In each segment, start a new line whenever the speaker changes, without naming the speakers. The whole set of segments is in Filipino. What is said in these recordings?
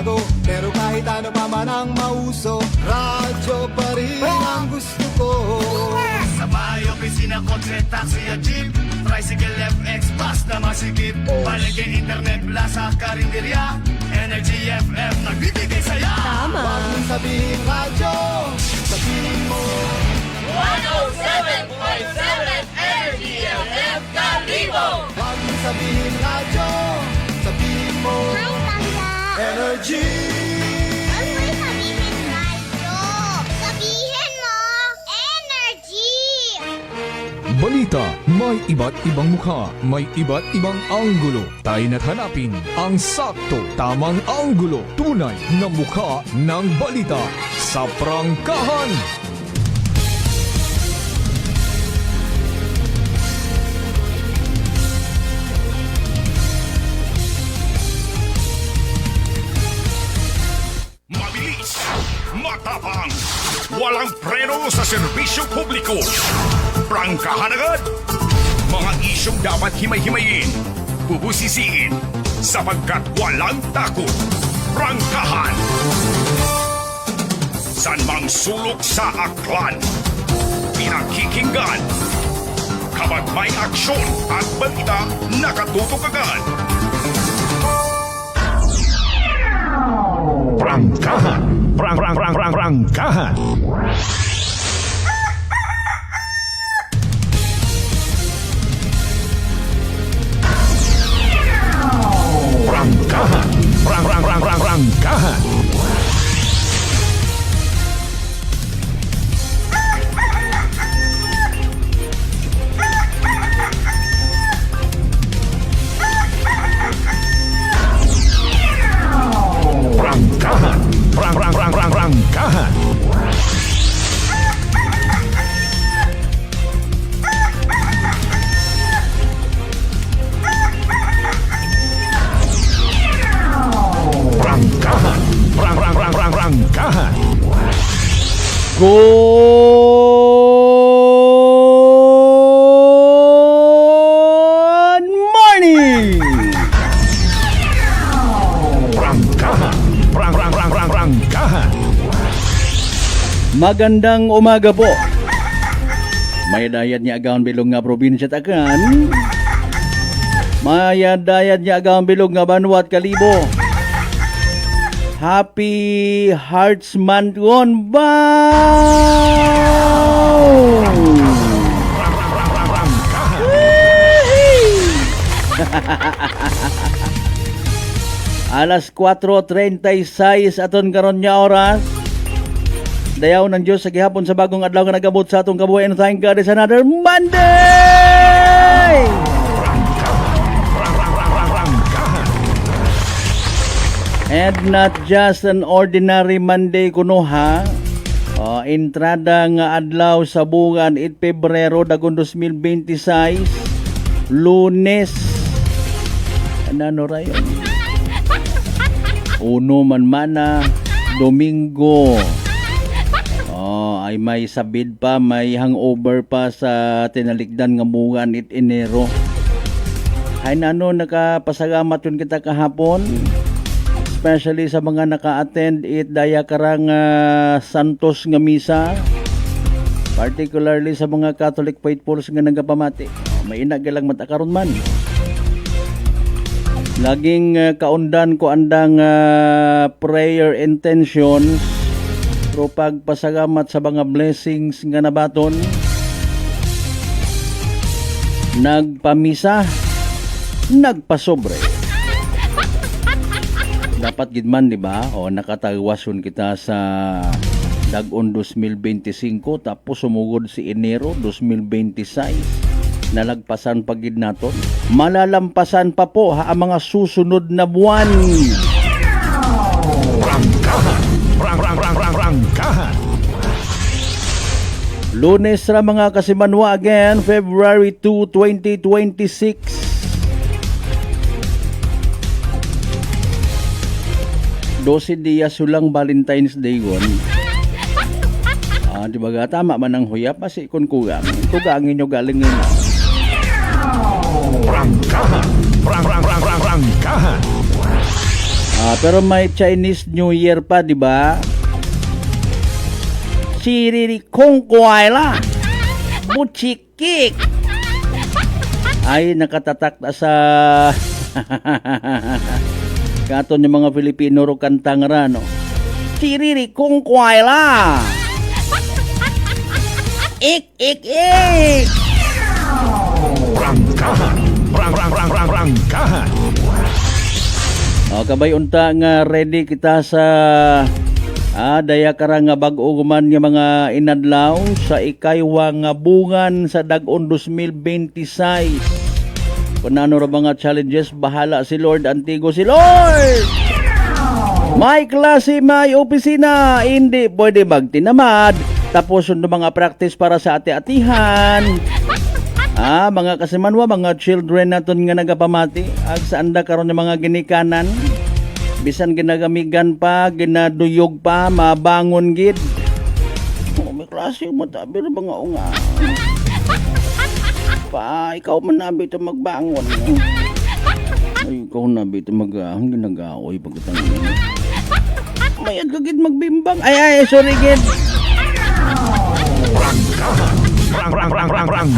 magbago. Pero kahit ano pa man ang mauso, radyo pa rin ang gusto ko.
Sa bahay, opisina, kotse, taxi at jeep, tricycle, FX, bus na masikip, palengke, internet, plaza, karinderya, Energy FM, nagbibigay saya.
Tama.
Huwag mong sabihin radyo, sabihin mo
107.7 Energy FM Kalibo.
Huwag mong sabihin radyo, sabihin mo
Hi, Tanda.
Energy.
Huwag mo sabihin radyo. Sabihin mo, energy.
Balita, may iba't ibang mukha, may iba't ibang anggulo. Tayo na't hanapin ang sakto, tamang anggulo, tunay na mukha ng balita sa prangkahan.
Mabilis, matapang, walang preno sa serbisyo publiko. Prangkahan agad. Mga isyong dapat himay-himayin, bubusisiin, sapagkat walang takot. Prangkahan. San mang sulok sa aklan, pinakikinggan. Kapag may aksyon at balita, nakatutok agad. Prangkahan. Prangkahan. Prangkahan. Prangkahan. Prangkahan. Prangkahan. Prangkahan. Prangkahan.
Good morning!
Prangkahan. Prangkahan.
Magandang umaga po. May dayat niya agawang bilog nga probinsya Takan. May dayat niya agawang bilog nga Banwa at Kalibo. Happy Hearts Month on Alas 4:36 aton karon nya oras. Dayaw ng Diyos sa gihapon sa bagong adlaw nga nagabot sa atong kabuhi, and thank God it's another Monday! And not just an ordinary Monday kuno ha. Entrada nga adlaw sa buwan 8 Pebrero dagon 2026, Lunes. Ano rayon? Uno man mana, Domingo. Ay may sabid pa, may hangover pa sa tinalikdan nga buwan 8 Enero. Ay nano nakapasalamat yun kita kahapon. Especially sa mga naka-attend it daya karang Santos nga misa, particularly sa mga Catholic faithfuls nga nagapamati. May inagalang matakaron man. Laging kaundan ko andang prayer intentions pero pagpasalamat sa mga blessings nga nabaton. Nagpamisa, nagpasobre. Dapat gidman, di ba? Nakatagwason kita sa Dagon 2025 tapos sumugod si Enero 2026. Nalagpasan pa gid naton. Malalampasan pa po ang mga susunod na buwan.
Prangkahan.
Lunes ra mga kasimanwa again, February 2, 2026. 12 dias sulang Valentine's Day gon. Di ba ga tama man ang huyap kasi kun kugang. Kugang inyo galing ngayon.
Prangkahan.
Pero may Chinese New Year pa, di ba? Siriri kong kuwaila. Butchikik. Ay, nakatatak na sa katon yung mga Filipino ro kantang ra, no? Siriri kong kuwaila. Ik, ik, ik.
Prangkahan.
Kabay unta nga ready kita sa daya kara nga bag-o guman nga mga inadlaw sa ikaywa nga bungan sa dag-on 2026. Kung ano ra mga challenges, bahala si Lord, antigo si Lord. May klase, may opisina, hindi pwede magtinamad. Tapos yung mga practice para sa ati-atihan. Mga kasimanwa, mga children naton nga nagapamati. Ag saan da karon ng mga ginikanan. Bisan ginagamigan pa, ginaduyog pa, mabangon gid. May klase mo tabi na mga unga. Pa, ikaw man nabi ito magbangon. Ay, ikaw nabi ito ginagaoy pagkatang may agagid magbimbang. Ay, sorry gid.
Prangkahan.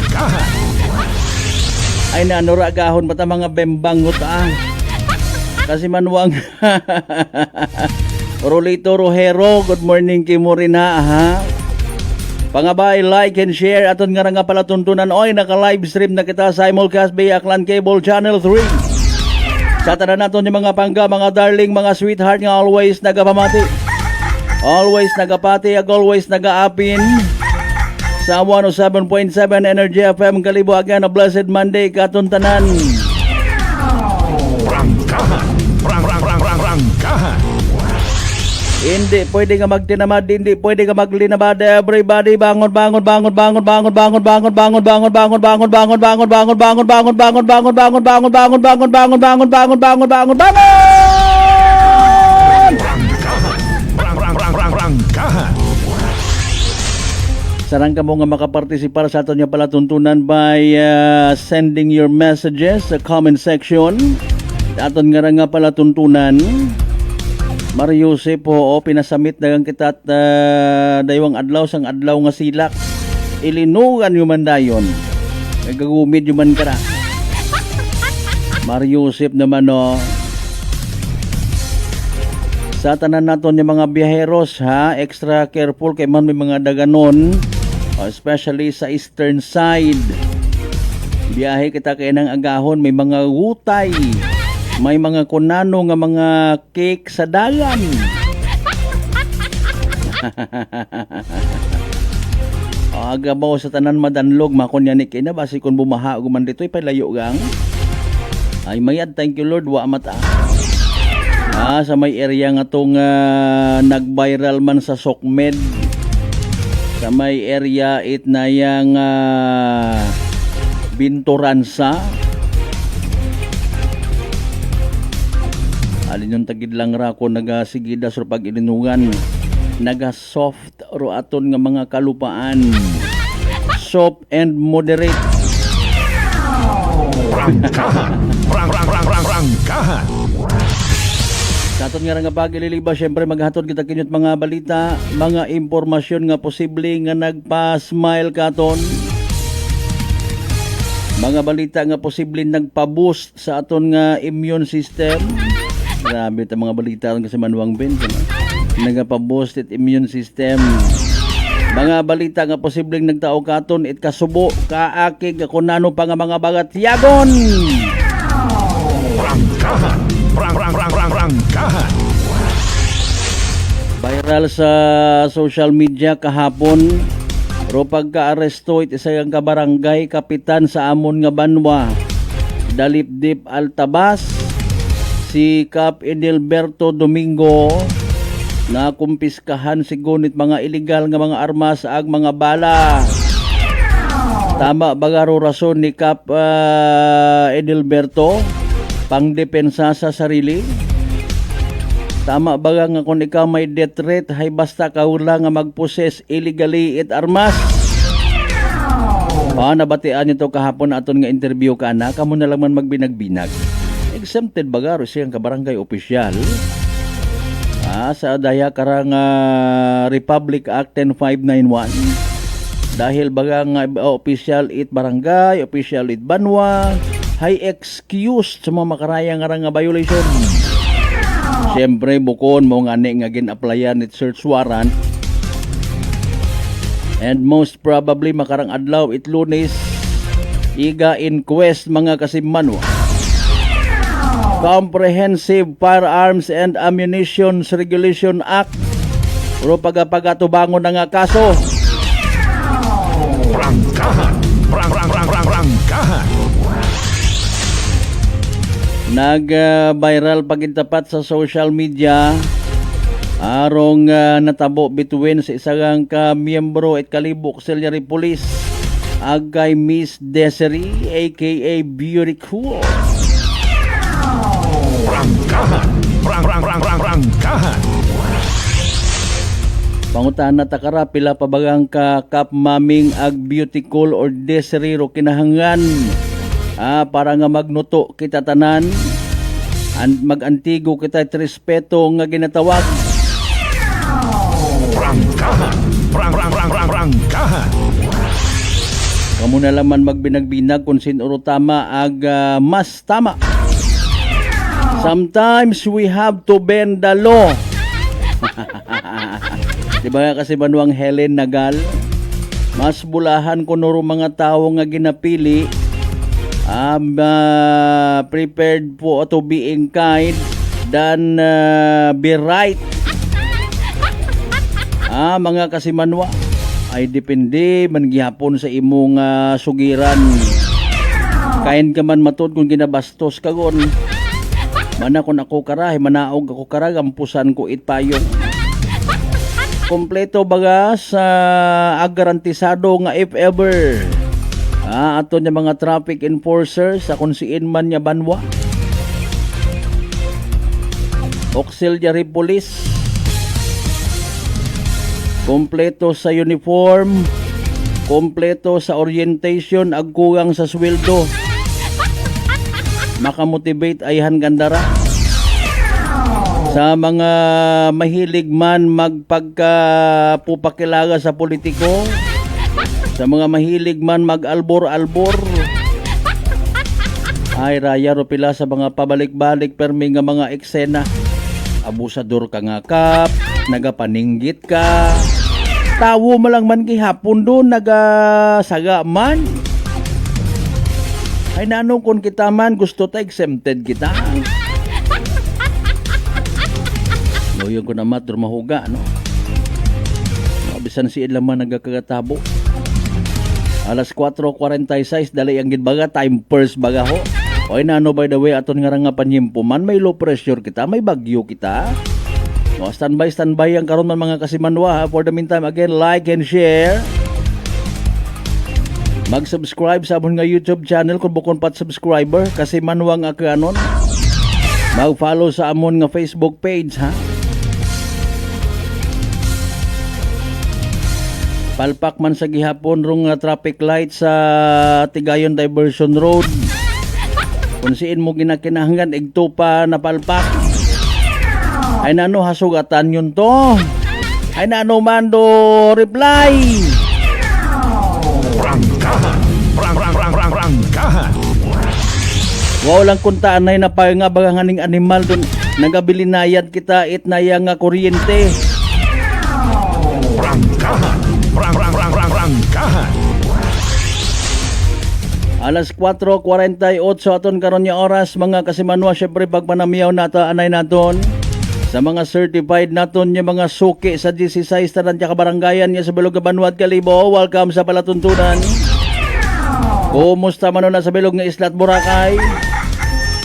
Ay, nanuragahon mata mga bembangot Kasi manwang Rolito Rojero, good morning kay mo rin ha. Pangabay, like and share aton nga nga pala tuntunan. Oy, naka-live stream na kita simulcast via Aklan Cable Channel 3. Sa tanan naton yung mga pangga, mga darling, mga sweetheart nga always nagapamati. Always nagapati, ag always nagaapin. Sa 107.7 Energy FM Kalibo, again a blessed Monday katuntanan.
Prangkahan.
Hindi pwede ka magtinamad, hindi pwede ka maglinabad. Everybody bangon.
Prangkahan.
Sarang ka mo nga makapartisipar sa aton nga palatuntunan by sending your messages sa comment section. Aton nga palatuntunan. Mario Jose po, pinasamit na kang kita at daywang adlaw sang adlaw nga silak. Ilinugan yung man dayon. Nagagumid yung man kara. Mario Jose naman sa tanan naton yung mga biyaheros extra careful kay man may mga daganon. Especially sa eastern side. Biyahe kita kay nang agahon, may mga gutay, may mga kunano nga mga cake sa dalan. Agabaw sa tanan madanlog, makunya ni kina basi kun bumaha guman dito ipalayo gang. Ay mayad, thank you Lord, wa mata. Sa may area nga tong nag-viral man sa Sokmed. Sa may area it na yang Binturansa. Alin yung tagid lang ra ko nagasigida sa pag-ilinungan. Naga-soft ro aton nga mga kalupaan. Soft and moderate.
Prangkahan.
Sa aton nga pag-ililiba, syempre maghatod kita kinyot mga balita, mga impormasyon nga posible nga nagpa-smile katon. Mga balita nga posible nagpa-boost sa aton nga immune system. Grabe ta mga balita ron kasi manuwang ben. Nagpa-boost it immune system. Mga balita nga posibleng nagtao katon it kasubo, kaakig, kunano pa nga mga bagat yagon.
Prangkahan.
Viral sa social media kahapon. Ro pagka-aresto it isa ang kabarangay kapitan sa amon nga banwa. Dalipdip Altabas. Si Cap Edelberto Domingo na kumpiskahan sigunit mga illegal nga mga armas ag mga bala. Tama bagaro rason ni Cap Edelberto pangdepensa sa sarili. Tama baga nga kung ikaw may death threat hay basta ka wala nga magposes illegally it armas. Nabatian nito kahapon aton nga interview ka na kamo na lang man magbinag-binag. Exempted bagaro siyang kabarangay opisyal sa daya karang Republic Act 10591 dahil bagang official it barangay, official it banwa, high excuse sa mga makaraya nga violation. Siyempre bukon mo nga nga gin-applyan it search warrant and most probably makarang adlaw it Lunes iga inquest mga kasimanwa. Comprehensive Firearms and Ammunition Regulation Act pero pagatubangon na nga kaso.
Prangkahan. Prangkahan.
Nag-viral pagintapat sa social media arong natabo between sa isang ka-miyembro at kalibok auxiliary police agay Miss Desiree aka Beautiful.
Prangkahan. Prangkahan.
Pangutan na takara pila pabagang ka kapmaming ag Beautiful or Desiree ro kinahangan para nga magnuto kita tanan magantigo kita at respeto nga ginatawag.
Prangkahan. Prangkahan.
Kamu na laman magbinagbinag kung sinuro tama ag mas tama. Sometimes we have to bend the law. Diba nga kasi manuang Helen Nagal, mas bulahan ko nuro mga tao nga ginapili prepared po to being kind than be right. Mga kasimanwa ay depende man gihapon sa imong sugiran. Kain ka man matod kung ginabastos ka gon. Mana kung ako karahe, manaog ako karag, ampusan ko itpayong. Kompleto baga sa agarantisado nga if ever ato niya mga traffic enforcers sa kung siin man niya banwa, auxiliary police, kompleto sa uniform, kompleto sa orientation, agkugang sa sweldo, makamotivate ayhan gandara. Sa mga mahilig man magpagkapupakilaga sa politiko, sa mga mahilig man mag-albor-albor, ay raya ro pila sa mga pabalik-balik permi nga mga eksena. Abusador ka nga kap, nagapaninggit ka, tawo mo lang man gihapon doon, nagasaga man. Ay nanong kung kita man gusto ta exempted kita. Yung ko naman mahuga, no? Bisan si Ilaman nagkakatabo. Alas 4:46 dali ang gidbaga, time first baga ho. Oy nano by the way aton nga nga panyimpuman, may low pressure kita, may bagyo kita. No, standby ang karon man mga kasimanwa ha. For the meantime again, like and share. Mag-subscribe sa amon nga YouTube channel kung bukon pat subscriber kasi manwang akanon. Mag-follow sa amon nga Facebook page ha. Palpak man sa gihapon rong traffic light sa Tigayon Diversion Road. Kung siin mo ginakinahanggan igto pa na palpak. Ay nano hasugatan yun to. Ay nano man do reply.
Prangkahan. Prangkahan.
Wow lang kuntaan na napay nga baganganing animal dun. Nagabilinayad kita it na nga kuryente.
Prangkahan. Prangkahan.
Alas 4:48 aton karon nga oras mga kasimanwa, syempre pagpanamiyaw nato anay naton sa mga certified naton nga mga suki sa 16 tanan ka barangayan nga sa Bilog Banwad Kalibo. Welcome sa palatuntunan. Kumusta man na sa Bilog nga Islat Boracay?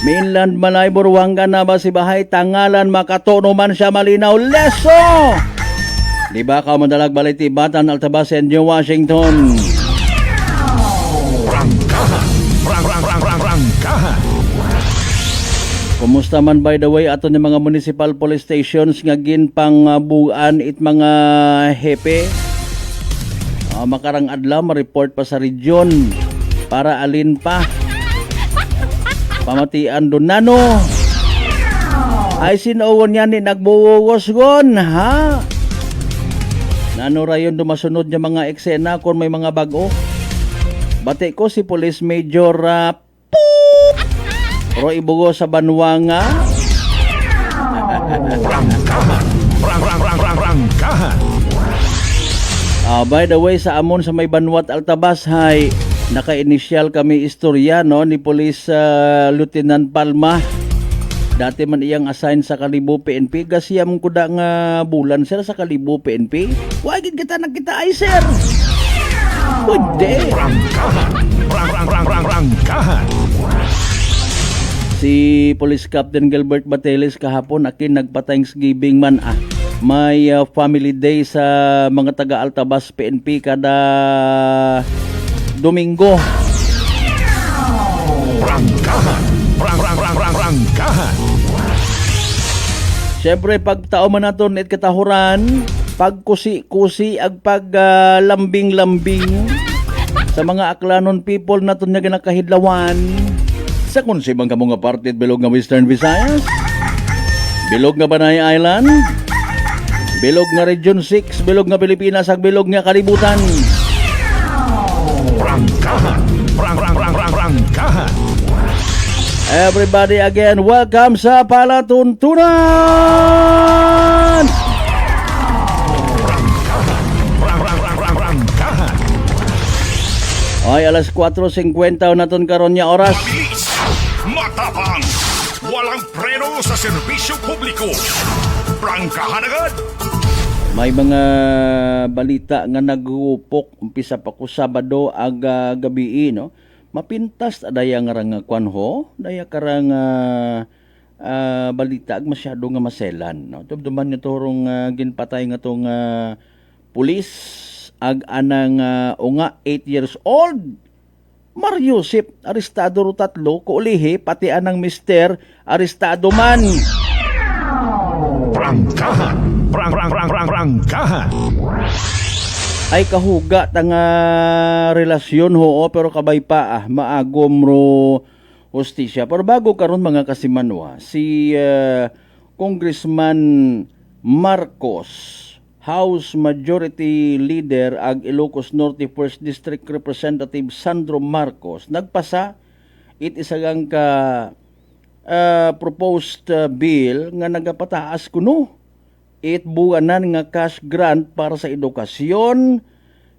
Mainland Malay Buruanga na ba si Bahay Tangalan makatono man siya malinaw leso. Di ba ka madalag baliti Batan Altabas and New Washington?
Prangkahan.
Kumusta man by the way ato ni mga municipal police stations nga ginpang buuan it mga hepe? Makarang adlaw ma-report pa sa region para alin pa pamatian doon nano. Ay sinuon yan ni nagbuwos gon, ha? Nano rayon dumasunod niya mga eksena kung may mga bago. Bati ko si Police Major Roy Ibugo sa Banwanga.
Rangkahan.
By the way, sa amon sa may Banwat Altabas, hay, naka-initial kami istorya no, ni Police Lieutenant Palma. Dati man iyang assign sa Kalibo PNP. Gasiyam ko da nga bulan sir sa Kalibo PNP. Wagid kita nakita ay sir. Pwede.
Rangkahan.
Si Police Captain Gilbert Bateles kahapon akin nagpa-Thanksgiving man May family day sa mga taga Altabas PNP kada Domingo.
Rangkahan.
Siyempre pag tao man naton it katahuran, pagkusi-kusi ag paglambing-lambing sa mga aklanon people naton nga ginakahidlawan. Sa konsibang kamo nga parte bilog nga Western Visayas, bilog nga Banay Island, bilog nga Region 6, bilog nga Pilipinas, ag bilog nga kalibutan.
Rangkahan.
Everybody again, welcome sa Palatuntunan!
Rangkahan.
Ay, alas 4:50 naton karon nya oras.
Mabilis, matapang, walang preno sa serbisyo publiko. Prangkahan agad!
May mga balita nga nagupok umpisa pa ko Sabado ag gabi no. Mapintas daya nga rang kwanho, daya karang balita ag masyado nga maselan no. Dumduman nga torong ginpatay nga tong pulis ag anang unga 8 years old. Mariusip arestado ro tatlo, kuulihi pati anang mister arestado man.
Rangkahan.
Ay kahuga tanga relasyon ho pero kabay pa maagom ro hustisya. Pero bago karon mga kasimanwa, si Congressman Marcos, House Majority Leader ag Ilocos Norte 1st District Representative Sandro Marcos nagpasa it isagang ka proposed bill nga nagapataas kuno it buwanan nga cash grant para sa edukasyon,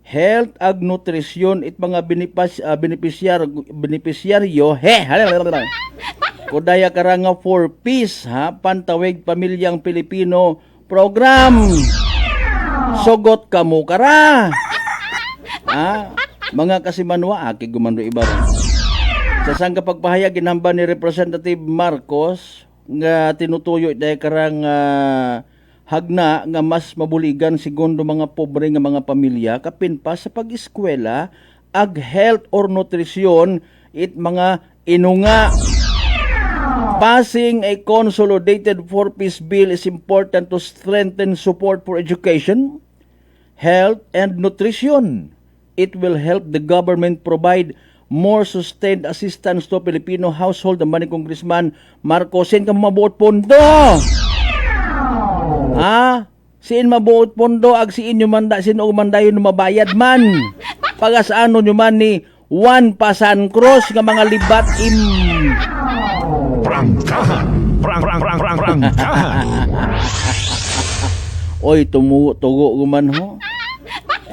health ag nutrisyon it mga benepisyaryo kudaya kara nga 4Ps pantawig pamilyang Pilipino program. Sogot kamo kara. Mga kasimanwa aki gumando iba ron. Sa sangka pagpahayag ginhamba ni Representative Marcos nga tinutuyo dahil karang hagna nga mas mabuligan segundo mga pobre nga mga pamilya kapin pa sa pag-eskwela ag health or nutrition it mga inunga. Passing a consolidated 4-piece bill is important to strengthen support for education, health, and nutrition. It will help the government provide more sustained assistance to Filipino household. Ang ni Congressman Marcos, sin ka mabuot pondo. Siin mabuot pondo, ag siin nyo manda, sin o mandayon mabayad man. Pagasano nyo man ni Juan Pasan Cruz nga mga libat
Rangkahan.
Oy, tugo guman ho.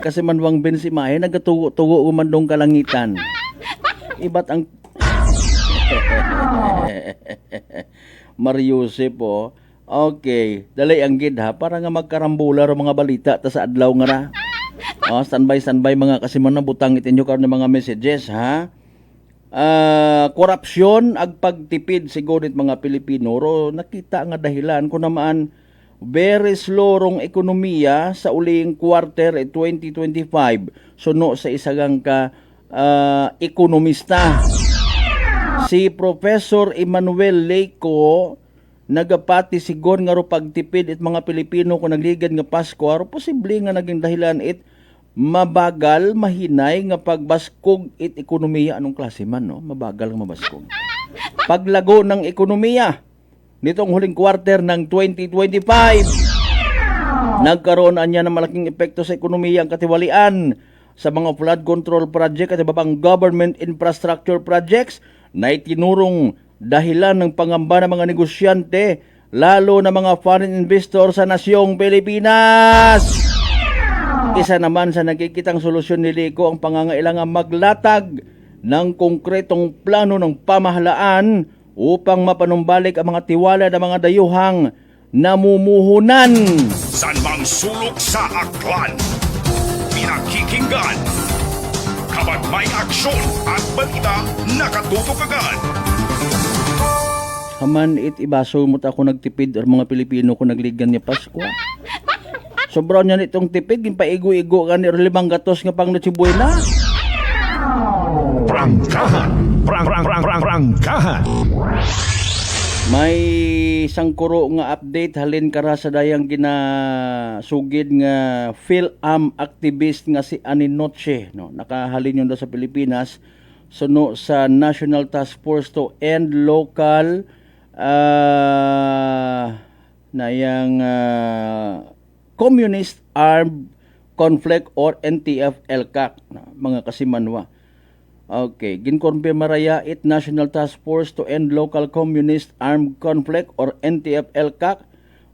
Kasi manwang bensimahe, nagatugo guman dong kalangitan. Ibat ang Mariusip po. Okay, dalay ang gid para nga magkarambular ang mga balita ta sa adlaw nga ra. Standby mga kasiman na butang itinyo karon mga messages korupsyon ag pagtipid siguro mga Pilipino ro nakita nga dahilan ko naman very slow rong ekonomiya sa uling quarter 2025 suno sa isagang ka ekonomista si Professor Emmanuel Leico nagapati sigon nga ro pagtipid it mga Pilipino kung nagligad nga Pasko aro posible nga naging dahilan it mabagal mahinay nga pagbaskog it ekonomiya. Anong klase man no mabagal nga mabaskog paglago ng ekonomiya nitong huling quarter ng 2025. Nagkaroon anya ng malaking epekto sa ekonomiya ang katiwalian sa mga flood control project at iba pang government infrastructure projects na itinurong dahilan ng pangamba ng mga negosyante, lalo na mga foreign investor sa nasyong Pilipinas. Isa naman sa nakikitang solusyon ni Lico ang pangangailangan maglatag ng konkretong plano ng pamahalaan upang mapanumbalik ang mga tiwala ng mga dayuhang namumuhunan.
San mang sulok sa aklan, pinakikinggan, kapag may aksyon at balita, nakatutok agad.
Haman ibaso mo ta ako nagtipid or mga Pilipino ko nagligan ni Pasko. Sobra niya nitong tipid, ginpaigo-igo ka ni 5 gatos nga pang natsibuhay na.
Prangkahan, prangkahan.
May sangkuro nga update halin kara sa dayang ginasugid nga PhilAm activist nga si Aninoche, no, nakahalin yun sa Pilipinas suno sa National Task Force to End Local Communist Armed Conflict or NTF-ELCAC, mga kasimanwa. Okay, ginkonfirma raya it National Task Force to End Local Communist Armed Conflict or NTF-ELCAC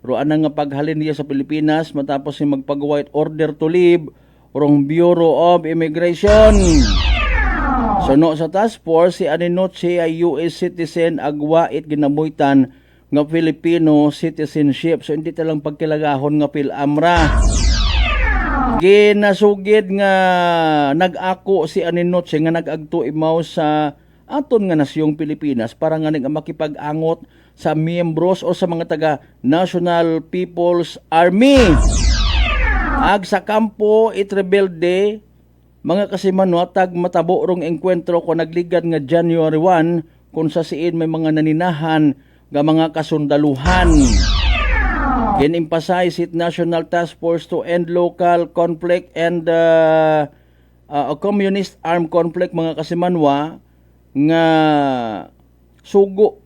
roan nga paghalin niya sa Pilipinas matapos yung magpag-white order to leave rong Bureau of Immigration. Suno sa task force, si Aninoche ay US citizen agwa it ginamuitan nga Filipino citizenship. So hindi talang pagkilagahon nga PhilAmra. Ginasugid nga nag-ako si Aninoche nga nag-agto imaw sa aton nga nasyong Pilipinas para nga makipag-angot sa miyembros o sa mga taga National People's Army. Ag sa kampo itrebelde, mga kasimanwa, tag matabo rong engkwentro ko nagligad nga January 1 kung sa siin may mga naninahan nga mga kasundaluhan. Emphasize it National Task Force to End Local Conflict and Communist Armed Conflict, mga kasimanwa, nga sugo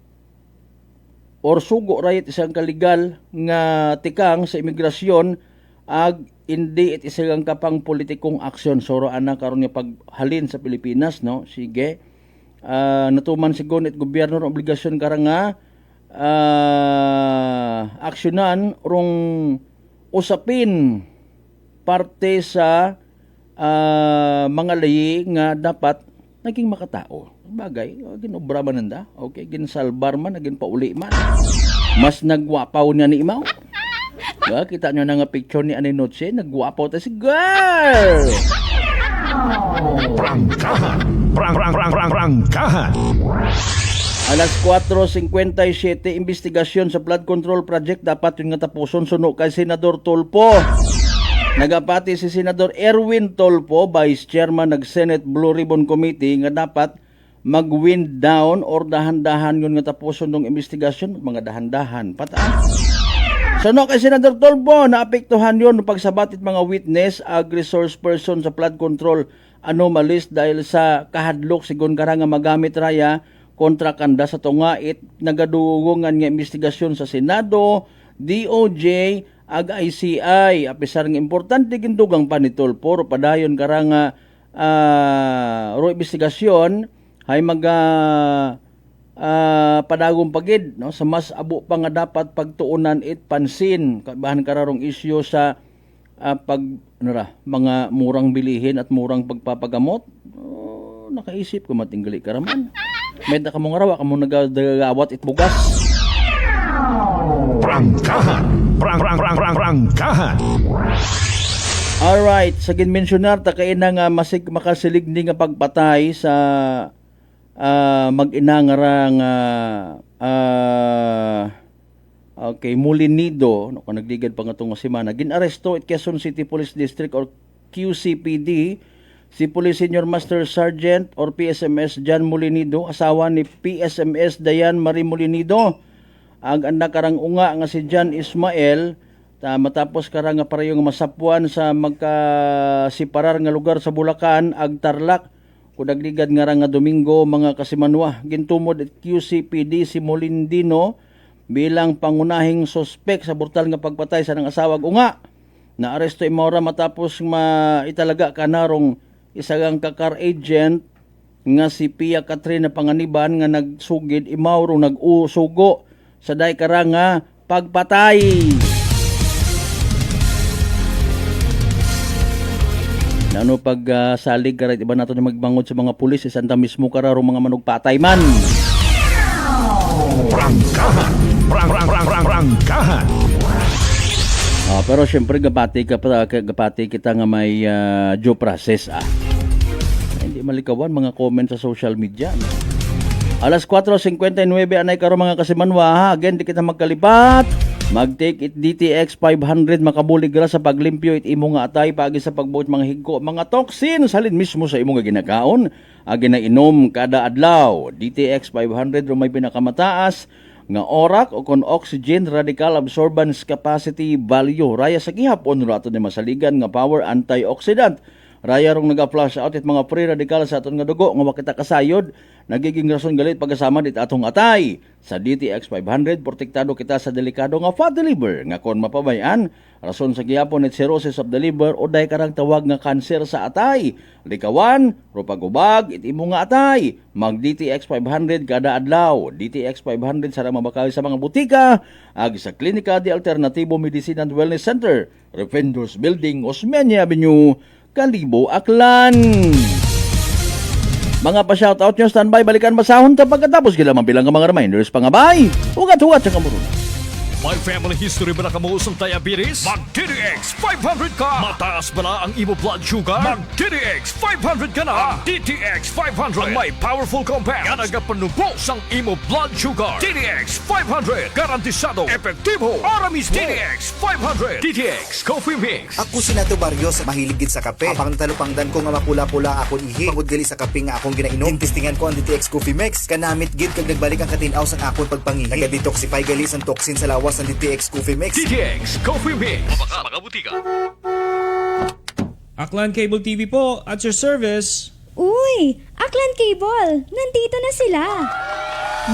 rayit isang kaligal nga tikang sa imigrasyon ag hindi it isang kapang politikong aksyon. Soro ana karon nga paghalin sa Pilipinas, no? Sige. Natuman sigon it gobyerno ng obligasyon karang nga aksyonan rong usapin parte sa mga layi nga dapat naging makatao. Bagay, ginobra man nanda. Okay, ginsalbar man, naging pauli man. Mas nagwapaw niya ni imaw. Kita nyo na nga picture ni Aninoche, nagwapaw ta si girl.
Prangkahan.
Alas 4:57, investigasyon sa flood control project dapat yung nga tapuson suno kay Senador Tulfo. Nagapati si Senador Erwin Tulfo, Vice Chairman ng Senate Blue Ribbon Committee, nga dapat mag-wind down or dahan-dahan yun nga tapuson ng investigasyon, mga dahan-dahan. Pataan. Suno kay Senador Tulfo, naapektuhan yun ng pagsabatit mga witness ag resource person sa flood control anomalies dahil sa kahadlok sigon kara nga magamit raya kontra kanda sa tungait nagadugungan nga investigasyon sa Senado, DOJ, ag ICI. Apisar nga importante gindugang pa ni Tulfo ro padayon kara nga ro investigasyon hay padagong pagid, no, sa mas abo pa nga dapat pagtuunan it pansin kabahan kararong isyu sa mga murang bilihin at murang pagpapagamot. Nakaisip ko matinggali karaman. Medda ka mong arawa, ka mong nagagawat it bugas.
Prangkahan.
Alright, sa ginmensyonar, takain na nga makasilig ni nga pagpatay sa mag-inangarang Mulinido, no, kung nagligad pa nga itong semana. Ginaresto at Quezon City Police District or QCPD si Police Senior Master Sergeant or PSMS Jan Mulinido, asawa ni PSMS Dayan Marie Mulinido. Ang anak karang unga nga si Jan Ismael, matapos karang nga parehong masapuan sa magkasiparar nga lugar sa Bulacan, ag Tarlac, kudagligad nga nga Domingo, mga kasimanwa. Gintumod at QCPD si Molindino, bilang pangunahing sospek sa brutal nga pagpatay sa nang asawag unga. Naaresto imaura matapos italaga kanarong isagang kakar agent nga si Pia Katrina Panganiban nga nagsugid imaurong nag-usugo sa day karanga pagpatay. Ano pag salig karat iba nato ni magbangod sa mga pulis isanta mismo kararo mga manugpatay man.
Prangkahan. Prangkahan.
Pero syempre gapati kita nga may due process Hindi malikawan mga comment sa social media. No? Alas 4:59 anay karo mga kasimanwa. Again di kita magkalipat. Mag-take it DTX 500 makabulig ra sa paglimpyo it imo nga atay paagi sa pagbuot mga higko mga toxin salin mismo sa imo nga ginakaon agi na inom kada adlaw. DTX 500 may pinakamataas nga orak o kon oxygen radical absorbance capacity value raya sa gihapon rato ni masaligan nga power antioxidant. Raya rong naga-flush out it mga free radical sa aton nga dugo nga makita kasayod nagiging rason galit pagkasama dit atong atay. Sa DTX 500 protektado kita sa delikado nga fatty liver nga kon mapabayan rason sa gihapon it cirrhosis of the liver o day karang tawag nga kanser sa atay. Likawan, rupagubag it imo nga atay. Mag DTX 500 kada adlaw. DTX 500 sara mabakaw sa mga butika ag sa Klinika de Alternatibo Medicine and Wellness Center, Refenders Building, Osmeña Avenue, Kalibo, Aklan. Mga pa-shoutout nyo, standby, balikan masahon ta pagkatapos kailangan bilang mga reminders pangabay. Ugat-ugat sa kamuruna.
May family history ba na kamuusong diabetes? Mag-DTX 500 ka! Mataas ba na ang imo blood sugar? Mag-DTX 500 ka na! Ang DTX 500 ang may powerful compounds nga nagapanubos ang imo blood sugar. DTX 500 garantisado, epektibo, para mismo. DTX 500 DTX Coffee Mix.
Ako si Nato Barrios, mahilig gid sa kape. Apang natalupangdan ko nga mapula-pula akong ihi. Pangud gali sa kape nga akong ginainom. Tintistingan ko ang DTX Coffee Mix. Kanamit gid kag nagbalik ang katinaw sa akong pagpangihi. Naga-detoxify gali ang toxin sa lawas ng DTX Coffee Mix.
DTX Coffee Mix. Mga butika.
Aklan Cable TV po, at your service.
Uy! Aklan Cable! Nandito na sila!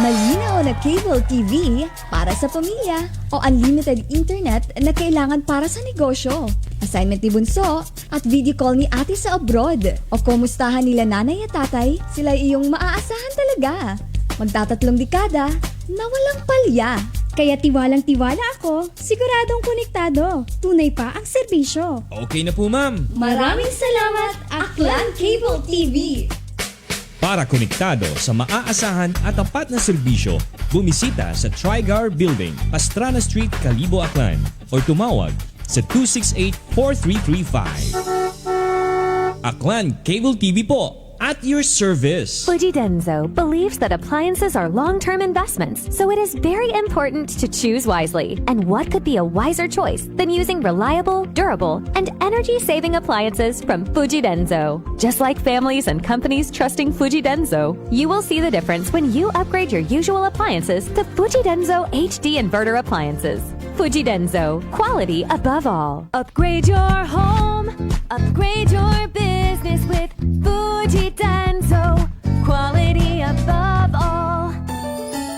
Malinaw na cable TV para sa pamilya o unlimited internet na kailangan para sa negosyo. Assignment ni Bunso at video call ni ate sa abroad. O kumustahan nila nanay at tatay, sila iyong maaasahan talaga. Magtatatlong dekada na walang palya. Kaya tiwalang-tiwala ako, siguradong konektado. Tunay pa ang serbisyo.
Okay na po, ma'am.
Maraming salamat, Aklan Cable TV!
Para konektado sa maaasahan at tapat na serbisyo, bumisita sa Trigar Building, Pastrana Street, Kalibo, Aklan o tumawag sa 268-4335. Aklan Cable TV po, at your service.
Fuji Denso believes that appliances are long-term investments, so it is very important to choose wisely. And what could be a wiser choice than using reliable, durable, and energy-saving appliances from Fuji Denso? Just like families and companies trusting Fuji Denso, you will see the difference when you upgrade your usual appliances to Fuji Denso HD inverter appliances. Fuji Denso, quality above all. Upgrade your home, upgrade your business with Fuji Denso, quality above all.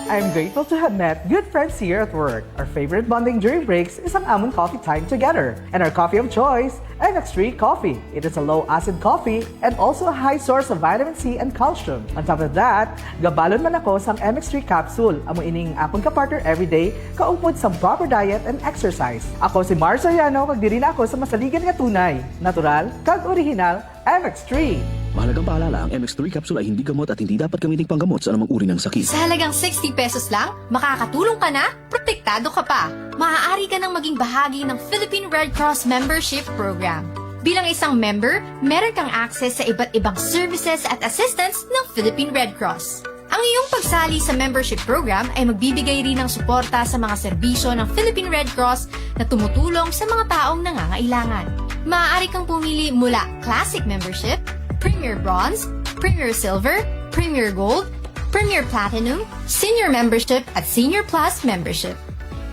I'm grateful to have met good friends here at work. Our favorite bonding during breaks is ang amon coffee time together. And our coffee of choice, MX3 Coffee. It is a low-acid coffee and also a high source of vitamin C and calcium. On top of that, gabalon man ako sa MX3 capsule. Amo ining akong kapartner everyday, kaupod sa proper diet and exercise. Ako si Mars Soriano, kag diri na ako sa masaligan nga tunay, natural, kag original, MX3.
Mahalagang paalala, ang MX3 capsule ay hindi gamot at hindi dapat gamiting panggamot sa anumang uri ng sakit.
Sa halagang 60 pesos lang, makakatulong ka na, protektado ka pa. Maaari ka nang maging bahagi ng Philippine Red Cross Membership Program. Bilang isang member, meron kang access sa iba't ibang services at assistance ng Philippine Red Cross. Ang iyong pagsali sa membership program ay magbibigay rin ng suporta sa mga serbisyo ng Philippine Red Cross na tumutulong sa mga taong nangangailangan. Maaari kang pumili mula Classic Membership, Premier Bronze, Premier Silver, Premier Gold, Premier Platinum, Senior Membership at Senior Plus Membership.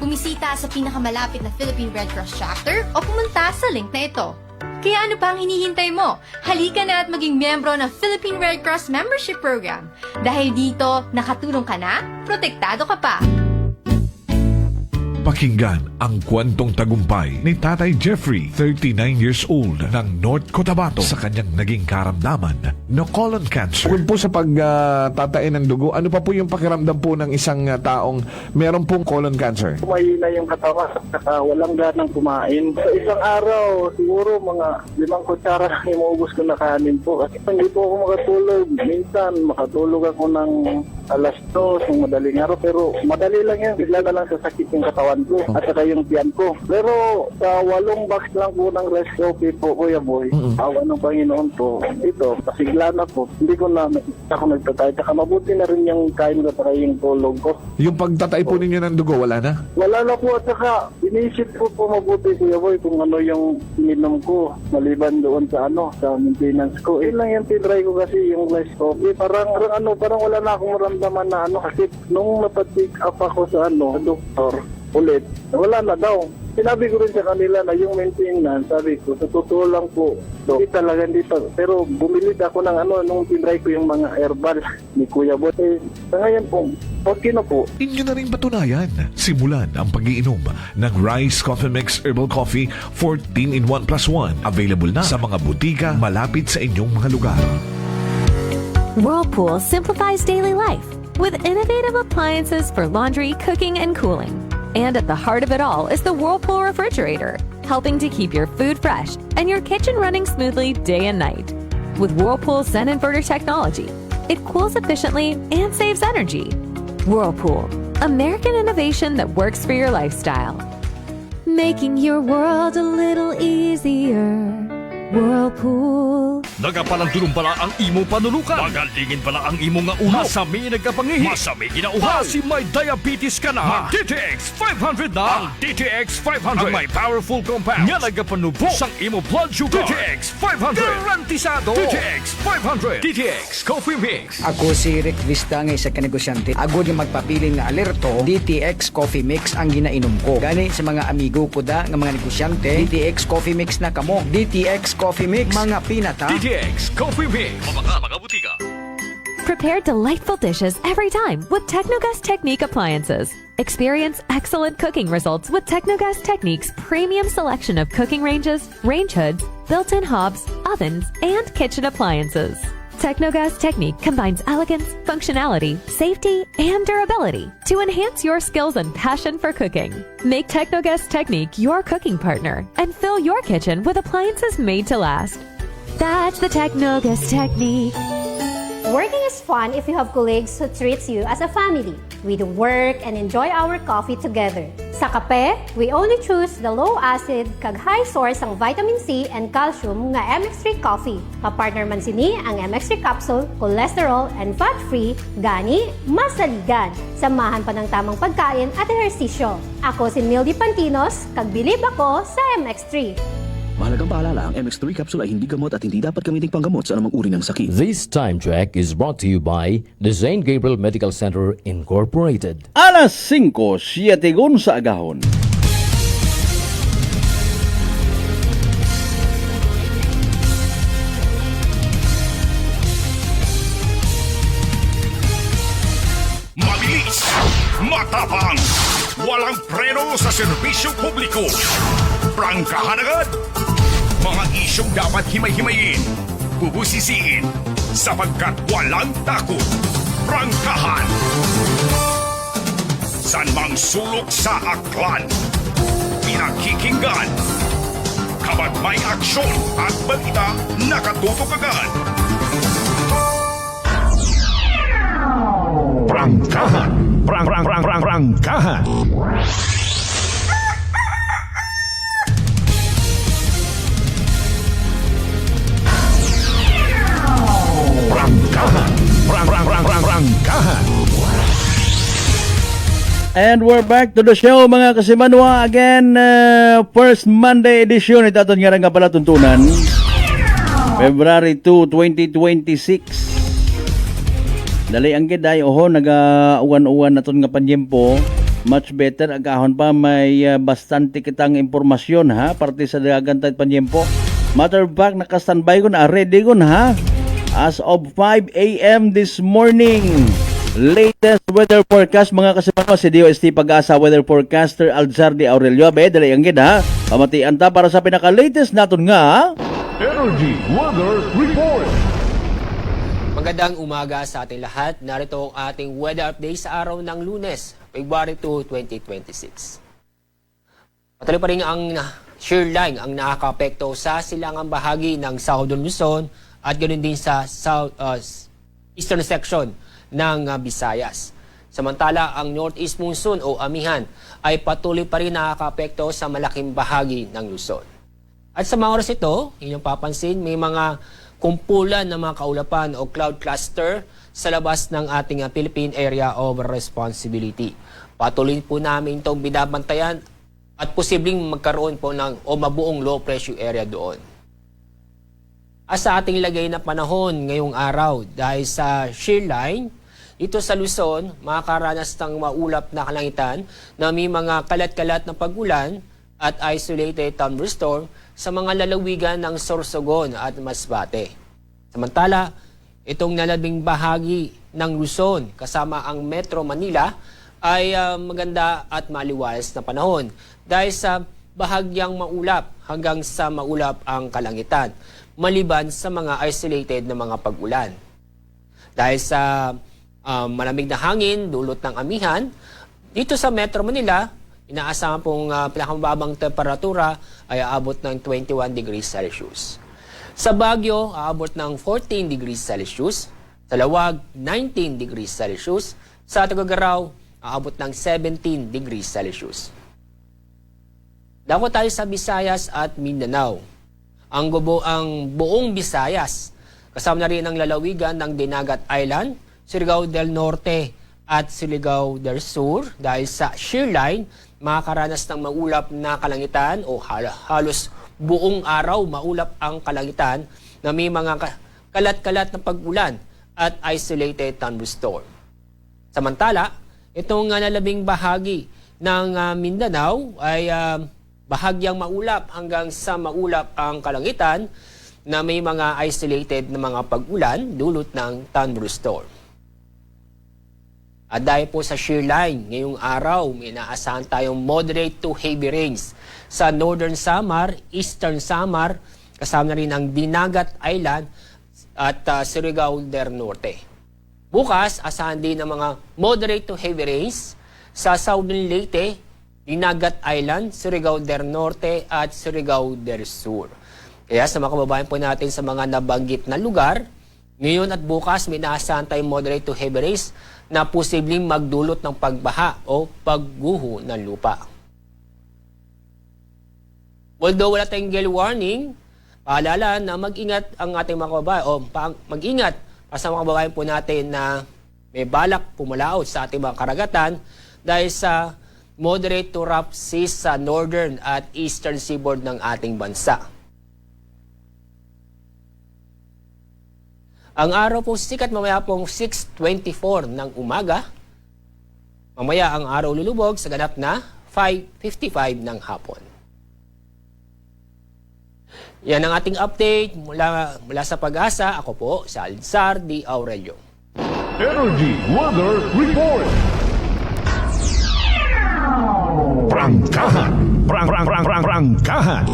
Bumisita sa pinakamalapit na Philippine Red Cross chapter o pumunta sa link na ito. Kaya ano pa ang hinihintay mo? Halika na at maging miyembro ng Philippine Red Cross Membership Program. Dahil dito, nakatulong ka na, protektado ka pa.
Pakinggan ang kwentong tagumpay ni Tatay Jeffrey, 39 years old, ng North Cotabato sa kanyang naging karamdaman na colon cancer.
Kung po sa pagtatain ng dugo, ano pa po yung pakiramdam po ng isang taong meron pong colon cancer?
Mahina yung katawan, saka walang ganang kumain. Sa isang araw, siguro mga 5 kutsara lang yung maubos ko na kanin po. Kasi hindi po ako makatulog. Minsan, makatulog ako ng alas 2 ng madaling araw. Pero madali lang yan. Bigla na lang sasakit yung katawan ko at saka yung tiyan ko. Pero sa 8 box lang po ng rice coffee po, Kuya Boy, awa ng Panginoon po, ito, pasigla na po. Hindi ko na ako nagtatay. Saka mabuti na rin yung kain ko at yung tulog ko.
Yung pagtatay po ninyo ng dugo, wala na?
Wala na po at saka inisip ko po mabuti, Kuya Boy, kung ano yung ininom ko maliban doon sa sa maintenance ko. Yun lang yung tinry ko kasi yung rice coffee. Parang wala na akong maramdaman na kasi nung napatik up ako sa doktor ulit, wala na daw. Sinabi ko rin sa kanila na yung maintenance, sabi ko, sa totoo lang po, hindi talaga dito. Pero bumili ako ng nung tinry ko yung mga herbal ni Kuya Boy. Sa ngayon po, okay na po.
Inyo na rin patunayan. Simulan ang pag-iinom ng Rice Coffee Mix Herbal Coffee 14-in-1+1. Available na sa mga butika malapit sa inyong mga lugar.
Whirlpool simplifies daily life with innovative appliances for laundry, cooking, and cooling. And at the heart of it all is the Whirlpool refrigerator, helping to keep your food fresh and your kitchen running smoothly day and night. With Whirlpool Zen Inverter technology, it cools efficiently and saves energy. Whirlpool, American innovation that works for your lifestyle. Making your world a little easier. Whirlpool.
Nagapalandulong pala ang imo panulukan. Magalingin pala ang imo nga ulo. Masami nagkapangihi. Masami ginauhan. Kasi may diabetes ka na. DTX 500 na. Ang DTX 500. Ang may powerful compounds. Nga nagapanubo sang imo blood sugar. DTX 500. Garantisado. DTX 500. DTX Coffee Mix.
Ako si Rick Vista nga isa ka negosyante. Agod yung magpapili nga alerto, DTX Coffee Mix ang ginainom ko. Gani sa mga amigo ko da nga mga negosyante, DTX Coffee Mix na kamo. DTX Coffee Mix, mga pinata.
DTX Coffee Mix. Mga butika.
Prepare delightful dishes every time with Technogas Technique appliances. Experience excellent cooking results with Technogas Technique's premium selection of cooking ranges, range hoods, built-in hobs, ovens, and kitchen appliances. Technogas Technique combines elegance, functionality, safety, and durability to enhance your skills and passion for cooking. Make Technogas Technique your cooking partner and fill your kitchen with appliances made to last. That's the Technogas Technique.
Working is fun if you have colleagues who treats you as a family. We do work and enjoy our coffee together. Sa kape, we only choose the low-acid kag high source ang vitamin C and calcium nga MX3 coffee. Kapartner man sini ang MX3 capsule, cholesterol and fat-free, gani, masaligan. Samahan pa ng tamang pagkain at ehersisyo. Ako si Mildy Pantinos, kag bilib ako sa MX3.
Mahalagang paalala, ang MX3 capsule ay hindi gamot at hindi dapat gamiting panggamot sa anumang uri ng sakit.
This time check is brought to you by the St. Gabriel Medical Center Incorporated.
Alas 5:07 sa agahon.
Mabilis, matapang, walang preno sa serbisyo publiko. Prangkahan agad. Mga isyong dapat himay-himayin, bubusisiin, sapagkat walang takot. Prangkahan. San mang sulok sa aklan, pinakikinggan. Kapag may aksyon at balita, nakatutok agad.
Prangkahan. Prangkahan. Prangkahan.
And we're back to the show mga kasimanwa. Again, first Monday edition. Ito aton nga pala tuntunan. February 2, 2026. Dali ang giday. Oho, naga-uwan-uwan naton nga panyempo. Much better. Agahon pa may bastante kitang impormasyon ha. Parte sa dagantay panyempo. Matter of fact, naka-standby ko na. Ready ko na ha. As of 5 a.m. this morning. latest weather forecast mga kasimano si DOST Pag-asa weather forecaster Alzardi Aurelio Abe dali ang gid ha pamatian ta para sa pinaka-latest naton nga
Energy Weather Report.
Magandang umaga sa ating lahat. Narito ang ating weather update sa araw ng Lunes, February 2, 2026. Patuloy pa rin ang shear line ang nakakaapekto sa silangang bahagi ng Southern Luzon at ganoon din sa eastern section ng Visayas. Samantala, ang northeast monsoon o amihan ay patuloy pa rin nakakaapekto sa malaking bahagi ng Luzon. At sa mga oras ito, inyong papansin, may mga kumpulan ng mga kaulapan o cloud cluster sa labas ng ating Philippine Area of Responsibility. Patuloy po namin itong binabantayan at posibleng magkaroon po ng o mabuong low pressure area doon. At sa ating lagay na panahon ngayong araw, dahil sa shear line, ito sa Luzon, makakaranas ng maulap na kalangitan na may mga kalat-kalat na pag-ulan at isolated thunderstorm sa mga lalawigan ng Sorsogon at Masbate. Samantala, itong nalabing bahagi ng Luzon kasama ang Metro Manila ay maganda at maliwalas na panahon dahil sa bahagyang maulap hanggang sa maulap ang kalangitan maliban sa mga isolated na mga pag-ulan. Dahil sa malamig na hangin, dulot ng amihan, dito sa Metro Manila, inaasahan pong pinakamababang temperatura ay aabot ng 21 degrees Celsius. Sa Baguio, aabot ng 14 degrees Celsius. Sa Lawag, 19 degrees Celsius. Sa Tuguegarao, aabot ng 17 degrees Celsius. Dako tayo sa Visayas at Mindanao. Ang buong Visayas, kasama na rin ang lalawigan ng Dinagat Island, Surigao del Norte at Surigao del Sur dahil sa shear line, makakaranas ng maulap na kalangitan o halos buong araw maulap ang kalangitan na may mga kalat-kalat na pag-ulan at isolated thunderstorm. Samantala, itong nalabing bahagi ng Mindanao ay bahagyang maulap hanggang sa maulap ang kalangitan na may mga isolated na mga pag-ulan dulot ng thunderstorm. At dahil po sa shear line, ngayong araw, may inaasahan tayong moderate to heavy rains sa Northern Samar, Eastern Samar, kasama na rin ang Dinagat Island at Surigao del Norte. Bukas, asahan din ng mga moderate to heavy rains sa Southern Leyte, Dinagat Island, Surigao del Norte at Surigao del Sur. Kaya sa mga kababayan po natin sa mga nabanggit na lugar, ngayon at bukas may inaasahan tayong moderate to heavy rains na posibleng magdulot ng pagbaha o pagguho ng lupa. Although wala tayong gale warning, paalala na mag-ingat ang ating mga kababayan o mag-ingat sa mga kababayan po natin na may balak pumalaot sa ating mga karagatan dahil sa moderate to rough seas sa northern at eastern seaboard ng ating bansa. Ang araw po sikat mamaya pong 6:24 ng umaga. Mamaya ang araw lulubog sa ganap na 5:55 ng hapon. Yan ang ating update mula sa Pag-asa. Ako po, si Alzardi Aurelio.
Energy Weather Report.
Prangkahan. Prangkahan.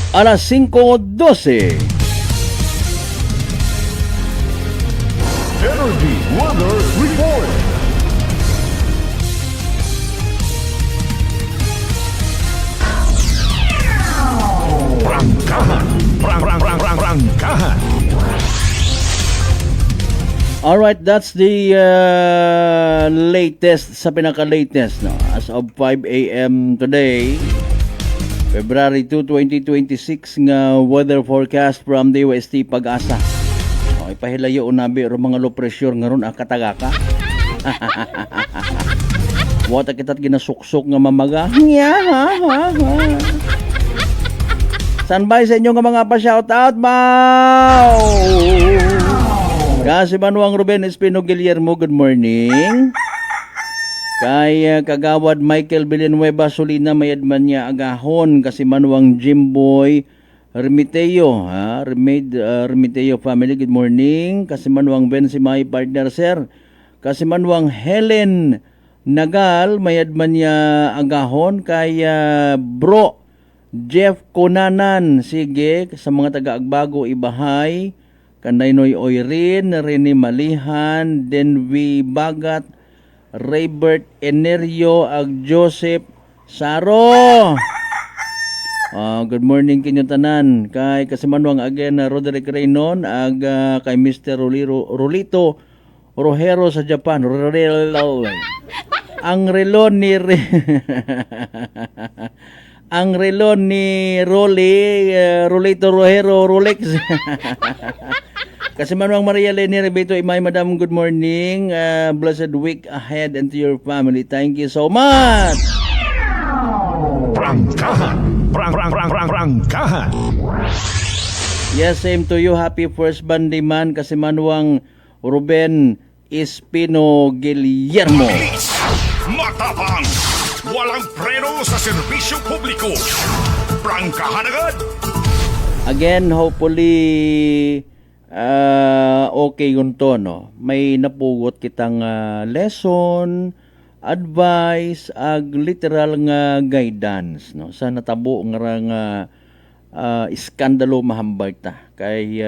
Alas 5:12.
Energy Weather Report.
Prangkahan. Prangkahan.
Alright, that's the latest sa pinaka-latest no? As of 5 a.m. today, February 2, 2026 nga weather forecast from the DOST Pag-asa. Ipahilayo unabi o mga low pressure nga ron akatagaka. Wata kita't ginasuksok nga mamaga. San ba sa inyo nga mga pa-shoutout, Mau? Kasi Manuang Ruben Espino Guillermo, good morning. Kay Kagawad Michael Villanueva Solina, mayad man niya agahon. Kasi Manuang Jimboy Remiteo, Remiteo family, good morning. Kasimanwang Ben si my partner, sir. Kasimanwang Helen Nagal, mayad man niya agahon kay bro Jeff Konanan. Sige, sa mga taga-Agbago, Ibahay, Kanaynoy Oirin, Rene Malihan, Denvi Bagat, Raybert Enerio, Ag Joseph Saro. Good morning kinyo tanan. Kay Kasimanwang again Roderick Reynon, ag kay Mr. Rolito Rojero sa Japan. Ang relo ni ang relo ni Rolito Rojero Rolex. Kasimanwang Maria Leni Rebeto, Imay Madam, good morning. Blessed week ahead and to your family. Thank you so much.
Prangkahan.
Yes, same to you. Happy first Bandy Man, Kasimanwang Ruben Espino Guillermo.
Matapang, walang preno sa serbisyo publiko. Prangkahan agad.
Again, hopefully okay yun to, no? May napugot kitang lesson, advice, ag literal nga guidance, no? Sa natabo nga iskandalo mahambal ta kay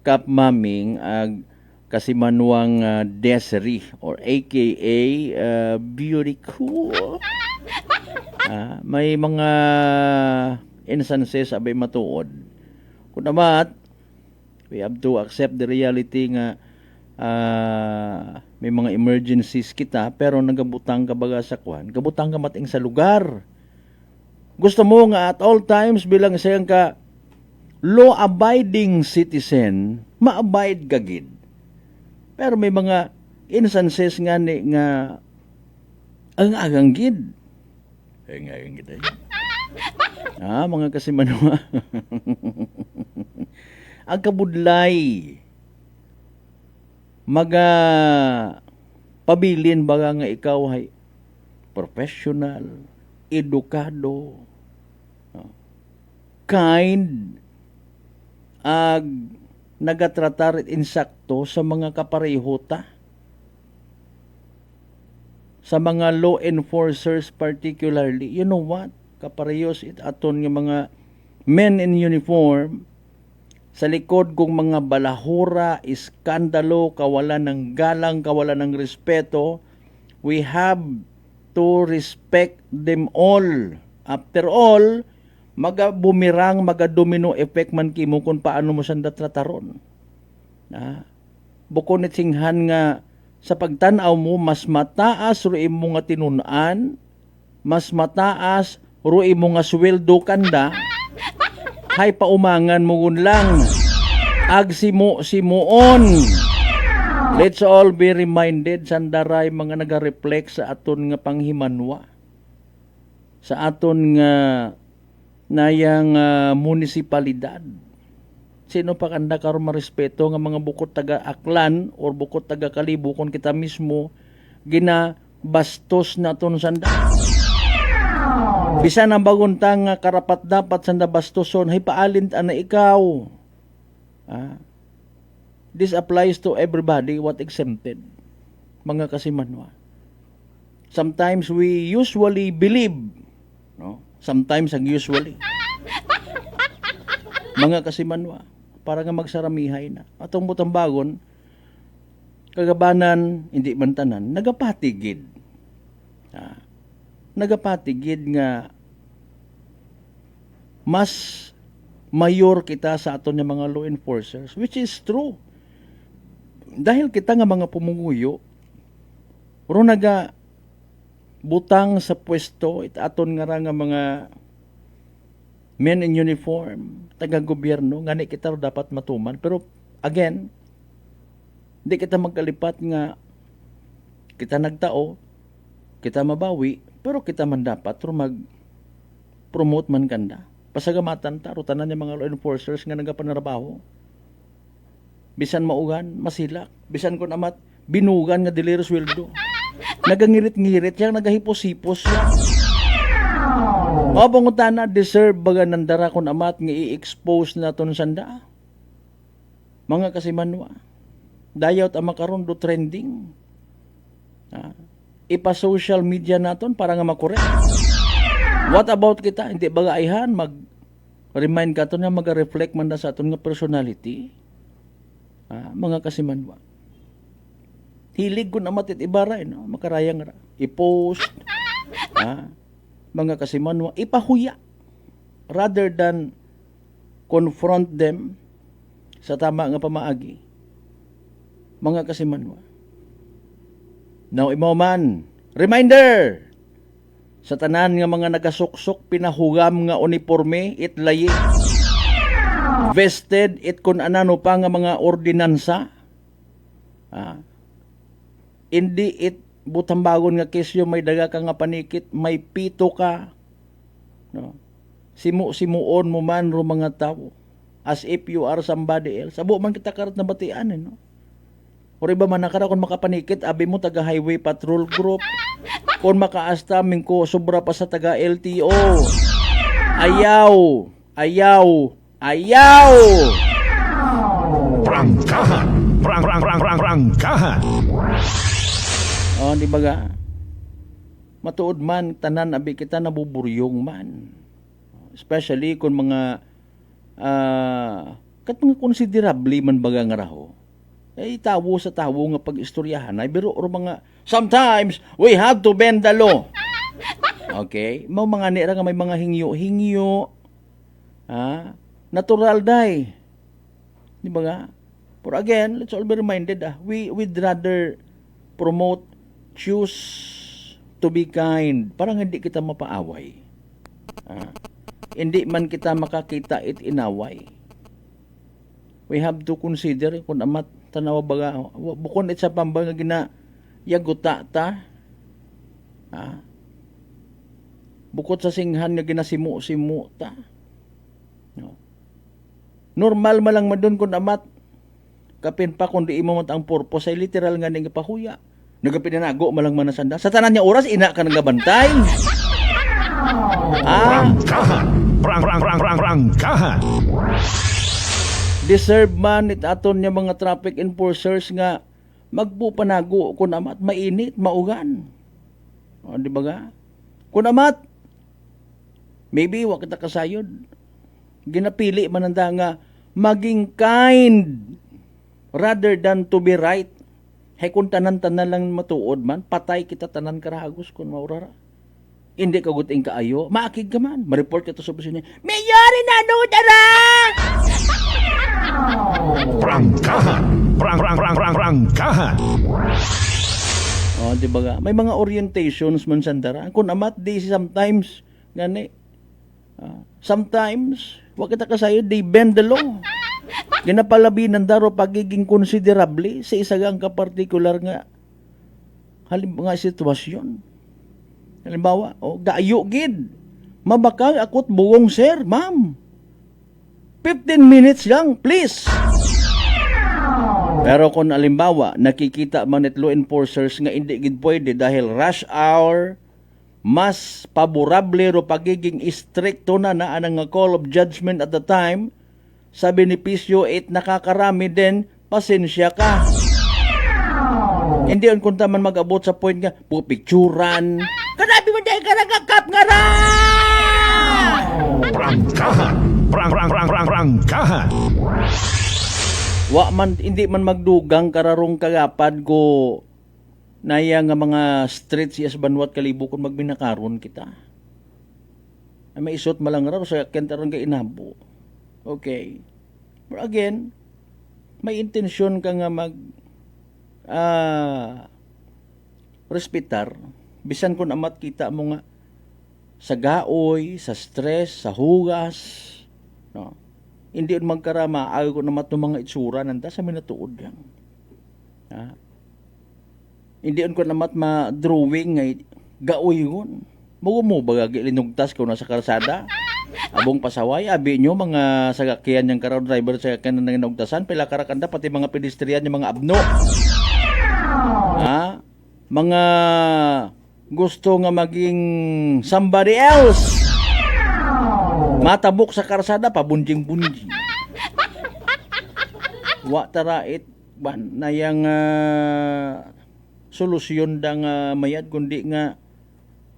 Kap Maming ag Kasimanwang Desiree or aka Beauty Cool. May mga instances abay matuod. Kung naman, we have to accept the reality nga may mga emergencies kita pero nagabutang ka baga sa kwan, gabutang ka mating sa lugar. Gusto mo nga at all times bilang isang ka law-abiding citizen, ma-abide ka gid. Pero may mga instances nga ni nga ang agang gid. Ang agang gid. Mga Kasimanwa. Ang kabudlay pabilin baga nga ikaw ay professional, edukado, kind, ag nagatratar insakto sa mga kapareho ta, sa mga law enforcers particularly. You know what? Kaparehos aton nga mga men in uniform sa likod kong mga balahura, iskandalo, kawalan ng galang, kawalan ng respeto. We have to respect them all. After all, bumirang, domino effect man kimo kung paano mo sanda trataron. Bukod ni singhan nga sa pagtanaw mo, mas mataas ro imo nga tinunan, mas mataas ro imo nga sweldo kanda, hay paumangan mo lang ag simuon. Let's all be reminded sandaray mga naga-reflect sa aton nga panghimanwa, sa aton nga nayang munisipalidad. Sino pa kanda karon marespeto nga mga bukod taga Aklan or bukod taga Kalibo kung kita mismo ginabastos naton sanda. Bisan ang baguntang karapat dapat sanda bastoson, hay paalin na ikaw. This applies to everybody, what exempted. Mga Kasimanwa. Sometimes we usually believe, no? Sometimes ang usually. Mga Kasimanwa, para nga magsaramihay na. Atong butang bagon, kagabanan, hindi man tanan, nagapatigid. Nagapatigid nga mas mayor kita sa aton nga mga law enforcers, which is true. Dahil kita nga mga pumunguyo, ro naga butang sa pwesto aton nga mga men in uniform, taga-gobyerno, ngani kita ro dapat matuman. Pero again, di kita magkalipat nga kita nagtao, kita mabawi, pero kita man dapat ro mag-promote man kanda. Pasagamatan ta, ro tanan yung mga law enforcers nga nagapanarabaho. Bisan maugan, masilak. Bisan ko namat, binugan nga dili sweldo. Nagangirit-ngirit siya, nagahipos-hipos siya. Mao pangutana deserve baga nandara kun amat nga i-expose naton sanda. Mga kasimanwa. Dayot ang makaron do trending. Ipa-social media naton para nga makorek. What about kita? Hindi baga ayhan mag-remind ka to na mag-reflect man na sa aton nga personality. Mga kasimanwa. Hilig ko na matit ibara, no? Makarayang ra. I-post. Mga kasimanwa, ipahuya. Rather than confront them sa tama nga pamaagi. Mga kasimanwa. Now, imaw man, reminder! Sa tanan nga mga nagasuksok, pinahugam nga uniforme, itlayi. Vested, it kun anano pa nga mga ordinansa. Hindi it butambagon nga kesyo may daga ka nga panikit, may pito ka. No? Simuon mo man ro mga tao. As if you are somebody else. Abo man kita karat na batian, no? Ori ba man nakara kung makapanikit, abi mo taga highway patrol group. Kung makaasta, ko sobra pa sa taga LTO. Ayaw! Ayaw! Ayaw!
Prangkahan! Prangkahan!
Di ba ga? Matuod man, tanan abi kita nabuburyong man. Especially kung mga kat mga considerably man baga nga raho. Tawo sa tawo nga pag-istoryahan ay biro or mga sometimes we have to bend the law. Okay? Mau mga nira nga may mga hingyo. Natural day. Di ba nga? But again, let's all be reminded, we'd rather promote choose to be kind. Parang hindi kita mapaaway. Hindi man kita makakita it inaway. We have to consider kung amat tanawa baga bukon it sa pambang nga gina yaguta ta. Bukod sa singhan nga ginasimu-simu ta. Normal malang madun kung amat kapin pa kung di mo ang purpose ay literal nga ning ipahuya. Nagapinanago malang manasanda. Sa tanan niya oras ina ka nagabantay.
Prangkahan.
Deserve man it aton niya mga traffic enforcers nga magpupanago kung amat mainit, maugan. Di ba ga? Kung amat, maybe wa kita kasayod. Ginapili mananda nga maging kind rather than to be right. Hay kung tanan-tanan lang matuod man, patay kita tanan karagos kung maurara. Hindi ka guting kaayo, maakig ka man. Ma-report ka to sa opisina. Mayor, inanudara!
Prangkahan. Prangkahan.
Di ba ga? May mga orientations man sandara. Kung amat di sometimes, gani, sometimes, wag kita kasayo, they bend the law. Ginapalabinan daro pagiging considerably sa isa gang kapartikular nga halimbawa sitwasyon. Halimbawa, gaayo gid. Mabakang akot buwong sir, ma'am. 15 minutes lang, please. Pero kung halimbawa, nakikita man it law enforcers nga hindi gid pwede dahil rush hour, mas paborable ro pagiging stricto na anang nga call of judgment at the time, sa benepisyo it nakakarami din, pasensya ka. Hindi on kung taman mag-abot sa point nga, pupicturan. Kanabi mo dahil ka nagkakap nga ra!
Prangkahan. Prangkahan.
Wa man, hindi man magdugang kararong kagapad ko naya nga mga streets yes banwat kalibo kung magbinakaron kita. Ay maisot malang raro sa kentaron ka inabo. Okay. But again, may intensyon ka nga respetar. Bisan kung amat kita mo nga sa gaoy, sa stress, sa hugas, no? Hindi on magkarama, ayaw ko naman itong mga itsura nanda sa minatuod yan. Hindi on ko naman ma-drawing nga gaoy yun. Mo bagagi linugtas ko na sa karsada. Abong pasaway, abi nyo mga sagakyan yung karaw driver sa sakyan na nanginugtasan, pila karakanda, pati mga pedestrian yung mga abno. Mga gusto nga maging somebody else. Matabok sa karsada, pabunjing-bunjing. Wa tarait ban na yang solusyon dang mayad kundi nga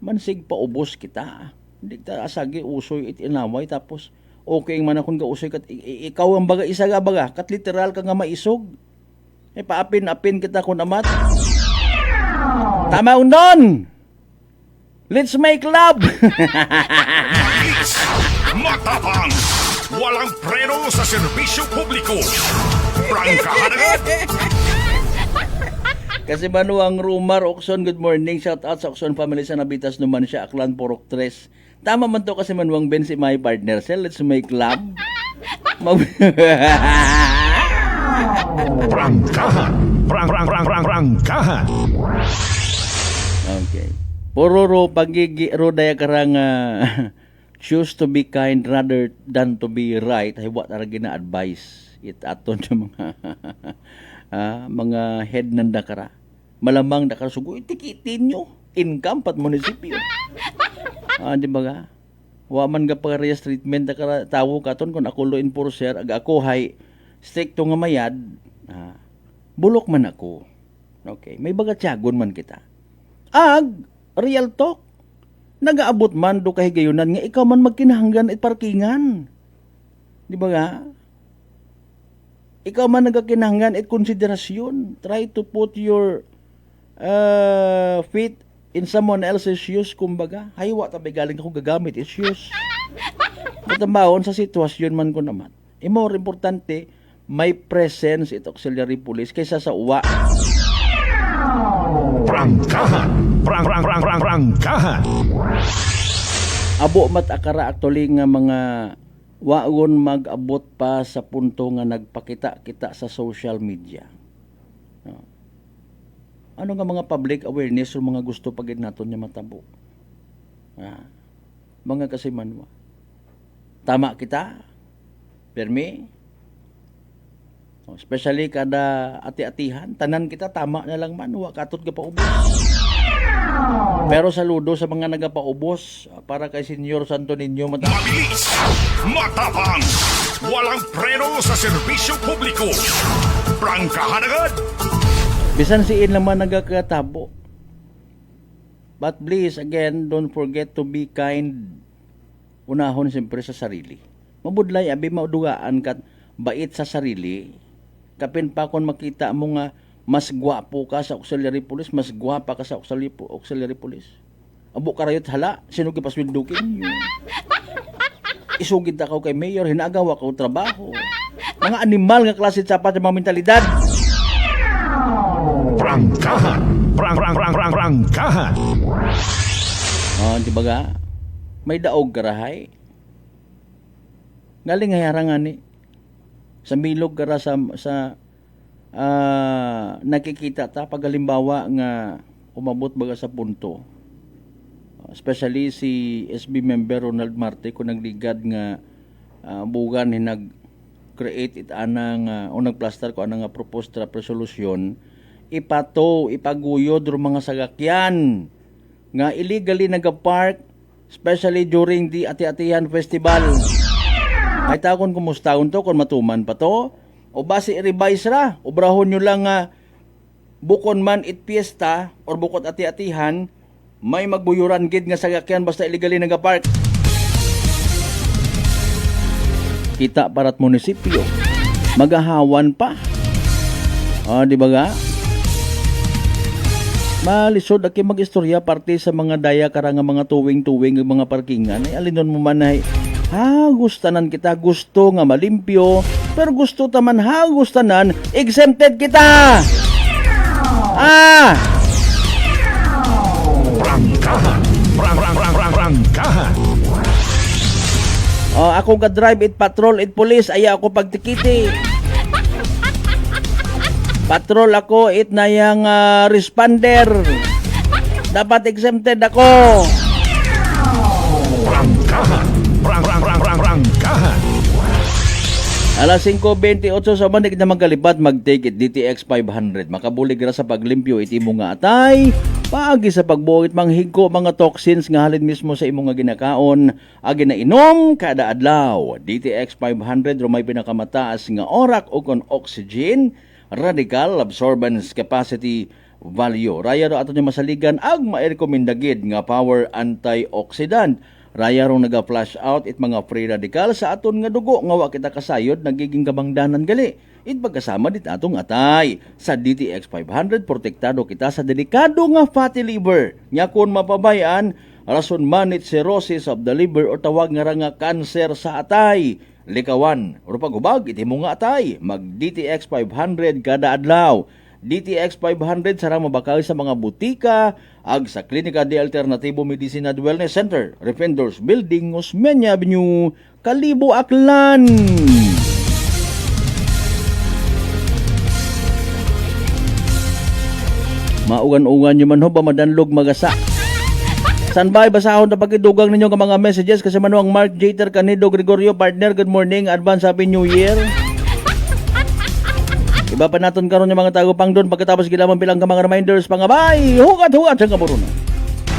mansig paubos kita. Hindi ta asagi usoy it inaway tapos okay man akong gausoy kat ikaw ang baga isa ga baga kat literal ka nga maisog. Paapin-apin kita kun amat. Tama unon. Let's make love.
Matapang, walang preno sa serbisyo publiko. Prangkahan agad.
Kasi manuang Rumar, Okson, good morning. Shout out sa Okson family sa Nabitas naman siya, Aklan, Porok 3. Tama man to kasi manuang Ben si my partner. So let's make love.
Prangkahan. Prangkahan.
Okay. Pororo pagigi rodaya karang choose to be kind rather than to be right. Ay what ara gina advice it aton sa mga mga head ng Dakara. Malamang Dakara sugo itikitin nyo income pat munisipyo. Di ba ga? Wa man ga parehas treatment Dakara tawo katon kun ako law enforcer ag ako hay stricto nga mayad. Bulok man ako. Okay, may baga tiyagon man kita. Ag real talk. Nagaabot man do kahigayunan nga ikaw man magkinahanggan at parkingan. Di ba nga? Ikaw man nagakinahanggan at konsiderasyon. Try to put your feet in someone else's shoes, kumbaga. Haywa tabi galing ako gagamit is shoes. Matambaon sa sitwasyon man ko naman. More importante, may presence ito auxiliary police kaysa sa uwa.
Prangkahan. Prangkahan.
Abo mat akara actually nga mga waon mag-abot pa sa punto nga nagpakita kita sa social media. Ano nga mga public awareness o mga gusto pagid naton nya matabo. Mga kasimanwa. Tama kita? Permi? Especially kada ati-atihan, tanan kita tama na lang man, wa katot ka paubos. Pero saludo sa mga nagapaubos para kay Senyor Santo Niño
Mabilis, matapang, walang preno sa serbisyo publiko. Prangkahan agad.
Bisan siin naman nagakatabo. But please, again, don't forget to be kind. Unahon siyempre sa sarili. Mabudlay, abi maudugaan kat bait sa sarili. Kapin pa kung makita mo nga mas gwapo ka sa auxiliary police, mas gwapa ka sa auxiliary police. Abo karayot hala, sino kipaswindukin yun? Isugid na ka kay mayor, hinagawa ka trabaho. Mga animal nga klase sapat sa mga mentalidad.
Prangkahan. Prangkahan.
Di ba ga? May daog karahay. Galing hayarangan ni. Sa milog kara sa nakikita ta pag halimbawa nga umabot baga sa punto. Especially si SB member Ronald Marte kung nagligad nga bugan nag-create it anang o nagplaster ko anang proposed draft resolution ipaguyod ro mga sagakyan nga illegally nagapark especially during the Ati-Atihan Festival. Ay takon kumustahon to kung matuman pa to o base i-revise ra obrahon nyo lang bukon man it fiesta or bukod ati-atihan may magbuyuran gid nga sagakyan basta illegally nagapark. Kita parat munisipyo magahawan pa. Di ba ga? Malisod aki mag-istorya parte sa mga daya karang mga tuwing-tuwing ng mga parkingan ay alinon mo man ay gustanan kita gusto nga malimpyo pero gusto taman gustanan exempted kita.
Prangkahan. Prangkahan.
Ako ka drive it patrol it police aya ako pagtikiti. Patrol ako it na yang responder. Dapat exempted ako.
Prangkahan. Prangkahan.
Alas 5:28 sa manig na magkalipat mag-take it DTX 500. Makabulig ra sa paglimpyo iti mo nga atay Paagi sa pagbuhit manghigko mga toxins nga halin mismo sa imong nga ginakaon, agi na inom kada adlaw. DTX 500 rumay pinakamataas nga orak o kon oxygen, radical absorbance capacity value. Raya ro ato niya masaligan ag mairekomendagid nga power antioxidant. Raya rong naga-flush out it mga free radical sa aton nga dugo nga wa kita kasayod nagiging kabangdanan gali. It pagkasama dit atong atay. Sa DTX 500 protektado kita sa delikado nga fatty liver. Nya kun mapabayaan rason man it cirrhosis of the liver o tawag nga ra nga cancer sa atay. Likawan or pagubag iti mo nga atay. Mag DTX 500 kada adlaw. DTX 500 sarang mabakal sa mga butika ag sa Klinika de Alternativo Medicina and Wellness Center, Refenders Building, Osmeña Avenue, Kalibo, Aklan. Maugan-ugan nyo man ho ba madanlog magasa? San ba basahon na pagkidugang ninyo ka mga messages kasi manuang Mark Jater Canido Gregorio partner, good morning, advance happy new year. Iba pa naton karon yung mga tago pang doon pagkatapos gilaman bilang ka mga reminders pangabay. Hugat-hugat sa kaburunan.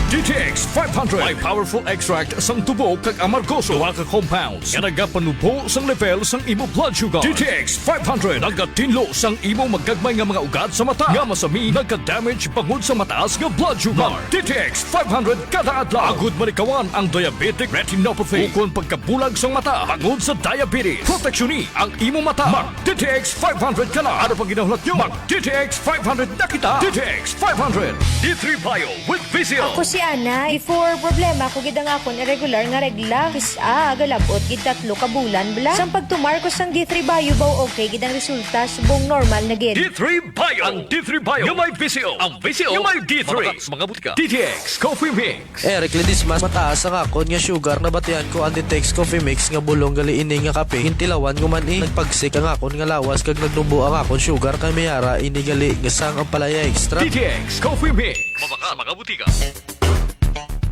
DTX 500 may powerful extract sang tubo kag amargoso duha ka compounds nga nagapanubo sang level sang imo blood sugar. DTX 500 nagatinlo sang imo magagmay nga mga ugat sa mata nga masami nagka-damage pangud sa mataas nga blood sugar. DTX 500 kada adlaw agud manikawan ang diabetic retinopathy ukon pagkabulag sang mata pangud sa diabetes. Proteksyon ang imo mata. Mag DTX 500 kana. Ano pang ginahulot nyo? Mag DTX 500 na kita. DTX 500 D3 Bio with Vizio.
Ako si Ana, before problema ko gid ang akon irregular nga regla. Pisa galabot gid 3 ka bulan bla. Sang pagtumar ko sang D3 Bio baw okay gid ang resulta subong normal na gid.
D3 Bio. Ang D3 Bio yung may Vizio. Ang Vizio yung may D3. Mga butika. DTX Coffee Mix.
Eric Lidis mas mataas ang akon nga sugar na batian ko ang DTX Coffee Mix nga bulong gali ini nga kape. Hintilawan ko man nagpagsik ang akon nga lawas kag nagnubo ang akon sugar kay mayara ini gali nga sang ang palaya extra.
DTX Coffee Mix. Mabaka mga butika.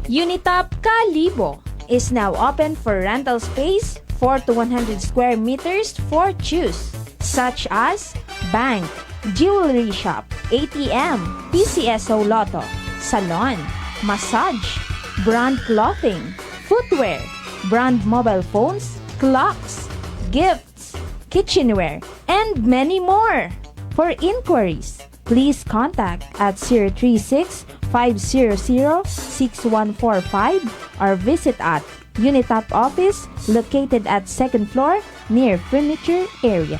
Unitop Kalibo is now open for rental space 4 to 100 square meters for choose, such as bank, jewelry shop, ATM, PCSO Lotto, salon, massage, brand clothing, footwear, brand mobile phones, clocks, gifts, kitchenware, and many more. For inquiries, please contact at 036-500-6145 or visit at Unitop office located at 2nd floor near furniture area.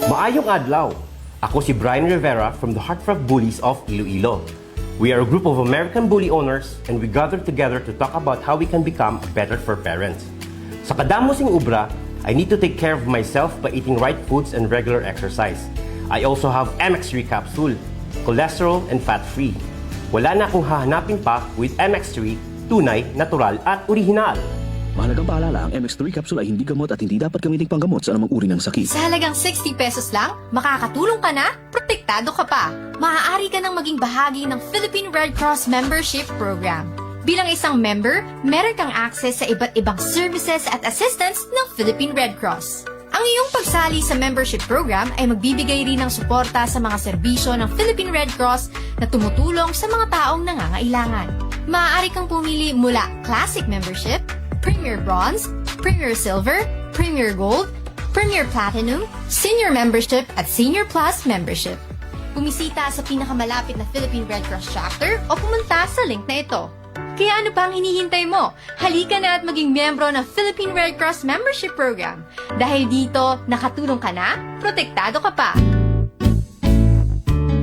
Maayong adlaw! Ako si Brian Rivera from the Heartfrog Bullies of Iloilo. We are a group of American bully owners and we gather together to talk about how we can become better for parents. Sa kadamosing ubra, I need to take care of myself by eating right foods and regular exercise. I also have MX3 capsule, cholesterol and fat-free. Wala na akong hahanapin pa with MX3, tunay, natural at orihinal.
Mahalagang paalala, ang MX3 capsule ay hindi gamot at hindi dapat gamiting panggamot sa anumang uri ng sakit.
Sa halagang 60 pesos lang, makakatulong ka na, protektado ka pa. Maaari ka nang maging bahagi ng Philippine Red Cross Membership Program. Bilang isang member, meron kang access sa iba't ibang services at assistance ng Philippine Red Cross. Ang iyong pagsali sa membership program ay magbibigay rin ng suporta sa mga serbisyo ng Philippine Red Cross na tumutulong sa mga taong nangangailangan. Maaari kang pumili mula Classic Membership, Premier Bronze, Premier Silver, Premier Gold, Premier Platinum, Senior Membership at Senior Plus Membership. Bumisita sa pinakamalapit na Philippine Red Cross chapter o pumunta sa link na ito. Kaya ano pa ang hinihintay mo? Halika na at maging miyembro ng Philippine Red Cross Membership Program. Dahil dito, nakatulong ka na, protektado ka pa.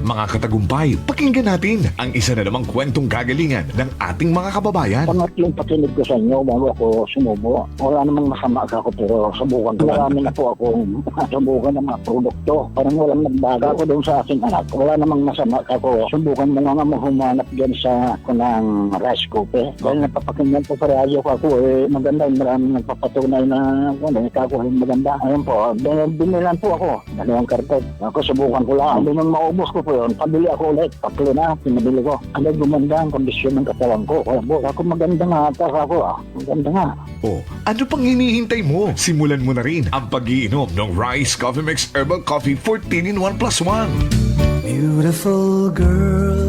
Mga katagumpay, pakinggan natin ang isa na namang kwentong gagalingan ng ating mga kababayan.
Pangatlong pakinig ko sa inyo bago ako sumubo. Wala namang masama ako pero subukan ko. Marami na po akong subukan ng mga produkto. Parang walang nagbaga ako doon sa aking anak. Wala namang masama ako. Subukan mo nga humanap dyan sa kunang rice cooker. Dahil napapakinggan po sa radyo ko ako maganda. Maraming nagpapatunay na ikakuhin maganda. Ayun po, binilan po ako. Dalawang karton. Ako subukan ko lang. Hindi nang maubos ko po yun. Pabili ako ulit. Tatlo na, pinabili ko. Ano gumanda ang kondisyon ng katawan ko. Kaya po, ako maganda nga. Ako, maganda nga.
O, ano pang hinihintay mo? Simulan mo na rin ang pag-iinom ng Rice Coffee Mix Herbal Coffee 14 in 1+1.
Beautiful girl.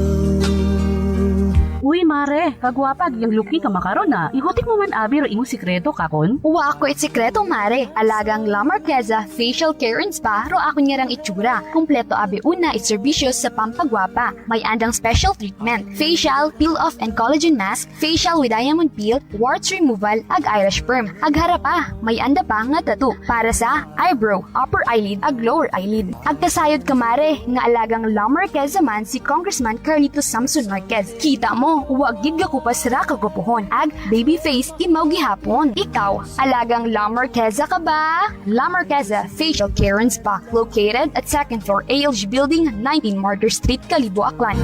Uy, mare, kagwapag, yung luki ka makaron na. Igutik mo man abi ro imong sikreto kakon.
Uwa ako sikreto, mare. Alagang La Marqueza Facial Care and Spa ro ako ngarang itsura. Kompleto abi una itserbisyo sa pampagwapa. May andang special treatment. Facial, peel-off and collagen mask, facial with diamond peel, warts removal, ag eyelash perm. Ag harapa, may anda pa nga tattoo. Para sa eyebrow, upper eyelid, ag lower eyelid. Ag kasayod ka, mare, nga alagang La Marqueza man si Congressman Carlito Samson Marquez. Kita mo, huwag gid ka kupas ra kagupuhon. Ag baby face imaw gihapon. Ikaw, alagang La Marqueza ka ba? La Marqueza Facial Care and Spa, located at 2nd floor ALG Building, 19 Martyr Street, Kalibo, Aklan.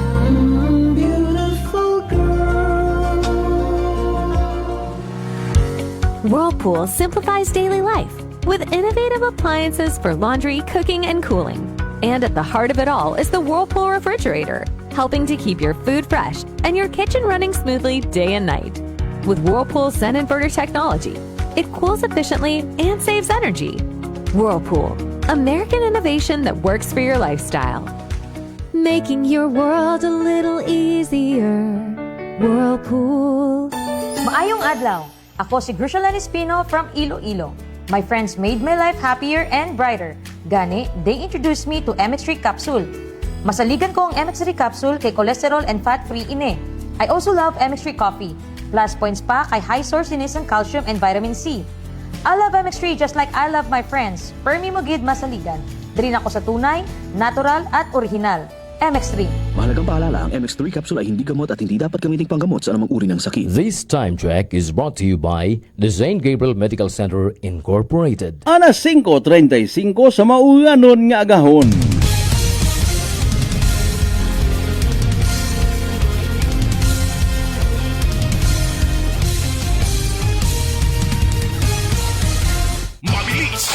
Whirlpool simplifies daily life with innovative appliances for laundry, cooking, and cooling. And at the heart of it all is the Whirlpool refrigerator, helping to keep your food fresh and your kitchen running smoothly day and night. With Whirlpool Sun Inverter technology, it cools efficiently and saves energy. Whirlpool, American innovation that works for your lifestyle. Making your world a little easier. Whirlpool.
Maayong adlaw. Ako si Grushalan Espino from Iloilo. My friends made my life happier and brighter. Gani, they introduced me to MX3 capsule. Masaligan ko ang MX3 capsule kay cholesterol and fat-free ine. I also love MX3 coffee. Plus points pa kay high source in isang calcium and vitamin C. I love MX3 just like I love my friends. Permi mo gid masaligan. Diri na ko sa tunay, natural at original. MX3.
Mahalagang paalala, ang MX3 capsule ay hindi gamot at hindi dapat gamitin panggamot sa anumang uri ng sakit.
This time check is brought to you by the St. Gabriel Medical Center Incorporated.
Alas 5:35 sa mauganon nga agahon.
Mabilis,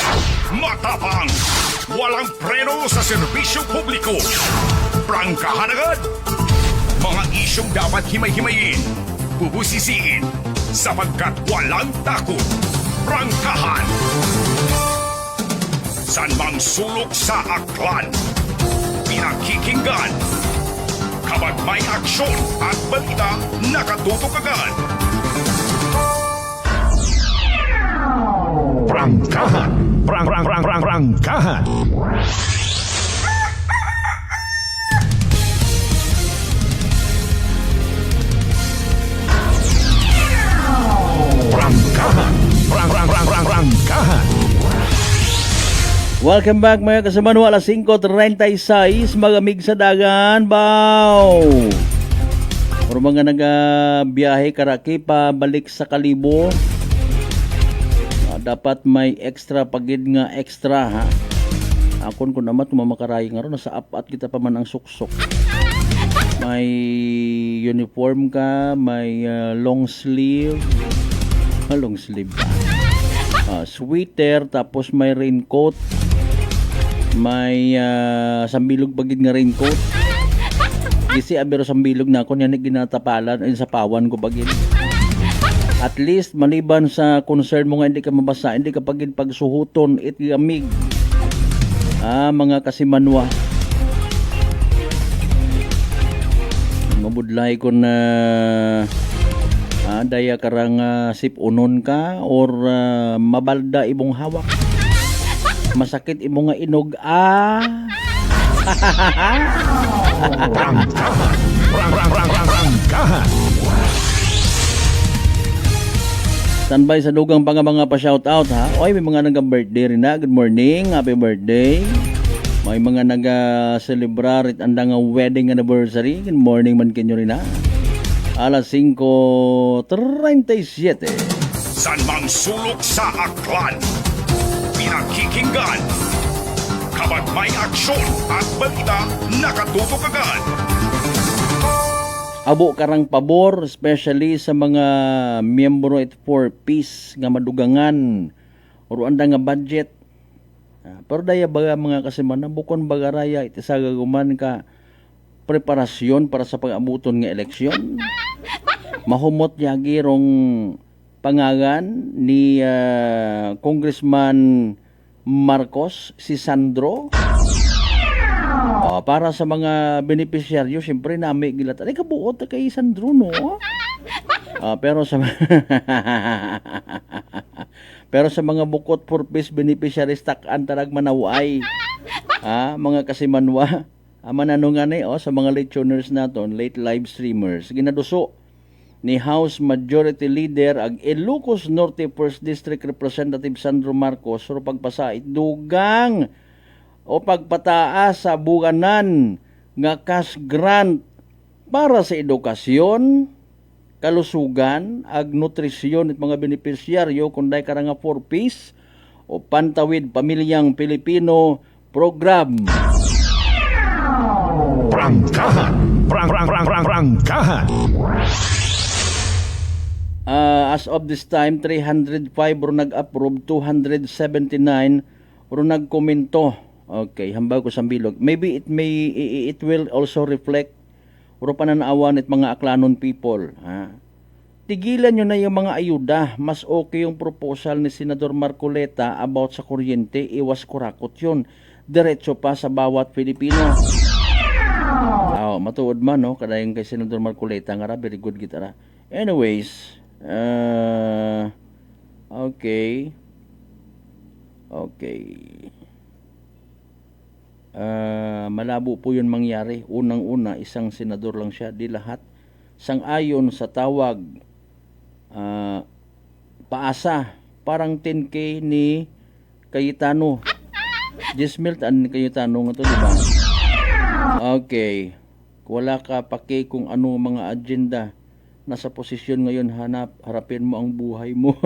matapang, walang preno sa serbisyo publiko. Prangkahan agad! Mga isyong dapat himay-himayin, bubusisiin, sapagkat walang takot. Prangkahan! San mang sulok sa aklan, pinakikinggan. Kapag may aksyon at balita, nakatutok agad. Prangkahan! Prangkahan! Prangkahan!
Welcome back mga kasamanuha, alas 5:36, magamig sa dagan, baw! Or mga nagabiyahe karaki pa balik sa Kalibo, dapat may extra pagid nga extra ha. Akon ko naman tumamakaray nga ron, nasa apat kita pa man ang suksok. May uniform ka, may long sleeve, sweater, tapos may raincoat, may sambilog bagid nga raincoat. Gisi abero sambilog na ako, yan ginatapalan ay sa pawan ko bagid. At least maliban sa concern mo nga hindi ka mabasa, hindi ka pagid pagsuhuton it gamig. Mga kasimanwa. Mabudlay ko na daya karang sipunon ka or mabalda ibong hawak. Masakit ibong nga inog.
Prangkahan!
Standby sa dugang mga pa-shoutout ha. Oy, may mga nag-birthday rin na. Good morning, happy birthday. May mga nag-celebrate andang wedding anniversary. Good morning man kinyo rin ha. Alas 5:37.
San mang sulok sa aklan, pinakikinggan. Kapag may aksyon at balita, nakatutok agad.
Abo karang pabor, especially sa mga miyembro it for peace nga madugangan or anda nga budget. Pero daya baga mga kasiman, bukon bagaraya iti sa gaguman ka preparasyon para sa pag-abuton nga eleksyon. Mahumot yagi rong pangagan ni Congressman Marcos, si Sandro. Para sa mga beneficiaryo, siyempre nami gilat. Ay kabuot kay Sandro no. Pero sa pero sa mga bukod purpose beneficiaries tak-an tarag manaway. Mga kasimanwa, mananungan sa mga late tuners naton, late live streamers, ginaduso ni House Majority Leader ag Ilocos Norte 1st District Representative Sandro Marcos ro pagpasait dugang o pagpataas sa buganan nga cash grant para sa edukasyon, kalusugan ag nutrisyon it mga beneficiaryo kunday kara nga 4Ps o Pantawid Pamilyang Pilipino program.
Prangkahan. Prangkahan.
As of this time, 305 ro nag-approve, 279 ro nagkomento. Okay, hambal ko sa bilog. Maybe it will also reflect ro pananawan it mga aklanon people. Tigilan nyo na yung mga ayuda. Mas okay yung proposal ni Senador Marcoleta about sa kuryente. Iwas kurakot yun. Diretso pa sa bawat Pilipino. Matuod man, no? Kadayon kay Senador Marcoleta nga ra, very good gitara. Anyways, okay. Malabo po yun mangyari. Unang-una, isang senador lang siya, di lahat. Sang-ayon sa tawag, paasa, parang 10K ni Cayetano. Jesmiltan ni Cayetano nga to, di ba? Okay. Wala ka pake kung ano mga agenda. Nasa posisyon ngayon, harapin mo ang buhay mo.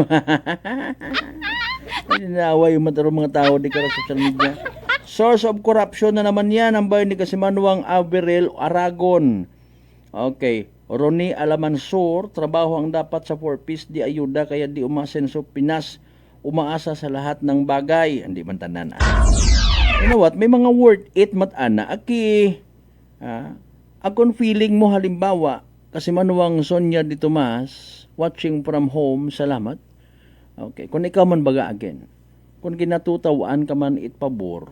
Inaaway yung mga tao di ka sa social media. Source of corruption na naman yan ang bayan ni Kasimanwang Averil Aragon. Okay. Ronnie Alamansor, trabaho ang dapat sa 4Ps di ayuda kaya di umasenso Pinas. Umaasa sa lahat ng bagay. Hindi man tanan. You know what? May mga worth it matana. Aki. Akong feeling mo halimbawa Kasimanwang Sonia Di Tomas, watching from home, salamat. Okay, kung ikaw man baga again, kung ginatutawaan ka man itpabor,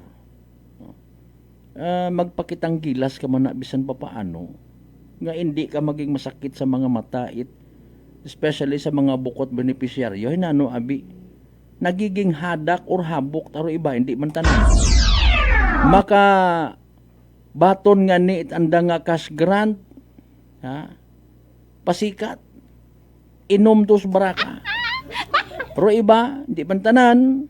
magpakitang gilas ka man na bisan pa paano, nga hindi ka maging masakit sa mga mata, especially sa mga bukod beneficiaryo, hinano abi, nagiging hadak or habok, taro iba, hindi man tanan. Maka, baton nga ni itanda nga cash grant, pasikat, inom tos baraka. Pero iba, hindi pantanan,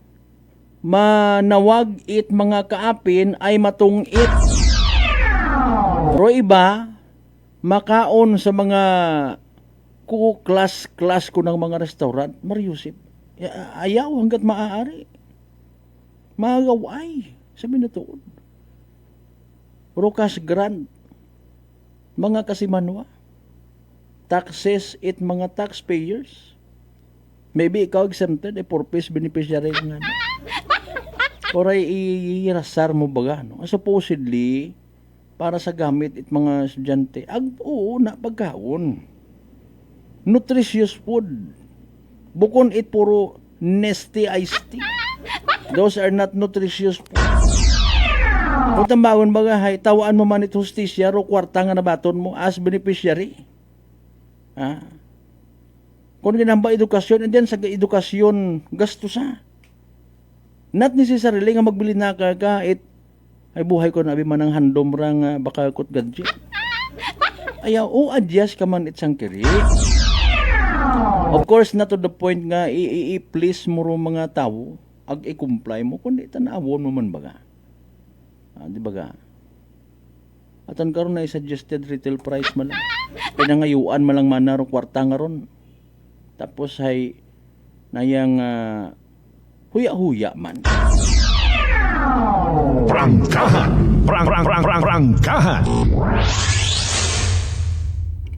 manawag it mga kaapin ay matungit. Pero iba, makaon sa mga class ko ng mga restaurant, Mariusip, ayaw hanggat maaari. Magaway, sabi na tuod. Pero cash grant, mga Kasimanwa, taxes it mga taxpayers. Maybe ikaw exempted, 4Ps beneficiary nga. Oray irasar mo baga, no? Supposedly, para sa gamit it mga estudyante, oo na pagkaon. Nutritious food. Bukon it puro nasty iced tea. Those are not nutritious food. Kung tambawan baga, tawaan mo man it hostisya, ro kwarta nga nabaton mo as beneficiary. Kung ginamba edukasyon, and then sa edukasyon, gasto sa. Not necessarily nga magbili na ka, ay buhay ko na abi man ang handom rang baka kot gadget. Ayaw, adjust ka man itsang kiri. Of course, not to the point nga i-please mo ro mga tao, i-comply mo, kundi tanawon mo man baga. Di baga? At ang karon na suggested retail price man lang. Pinangayuan man lang man ro kwarta nga ron. Tapos ay nayang huya-huya man.
Prangkahan. Prangkahan.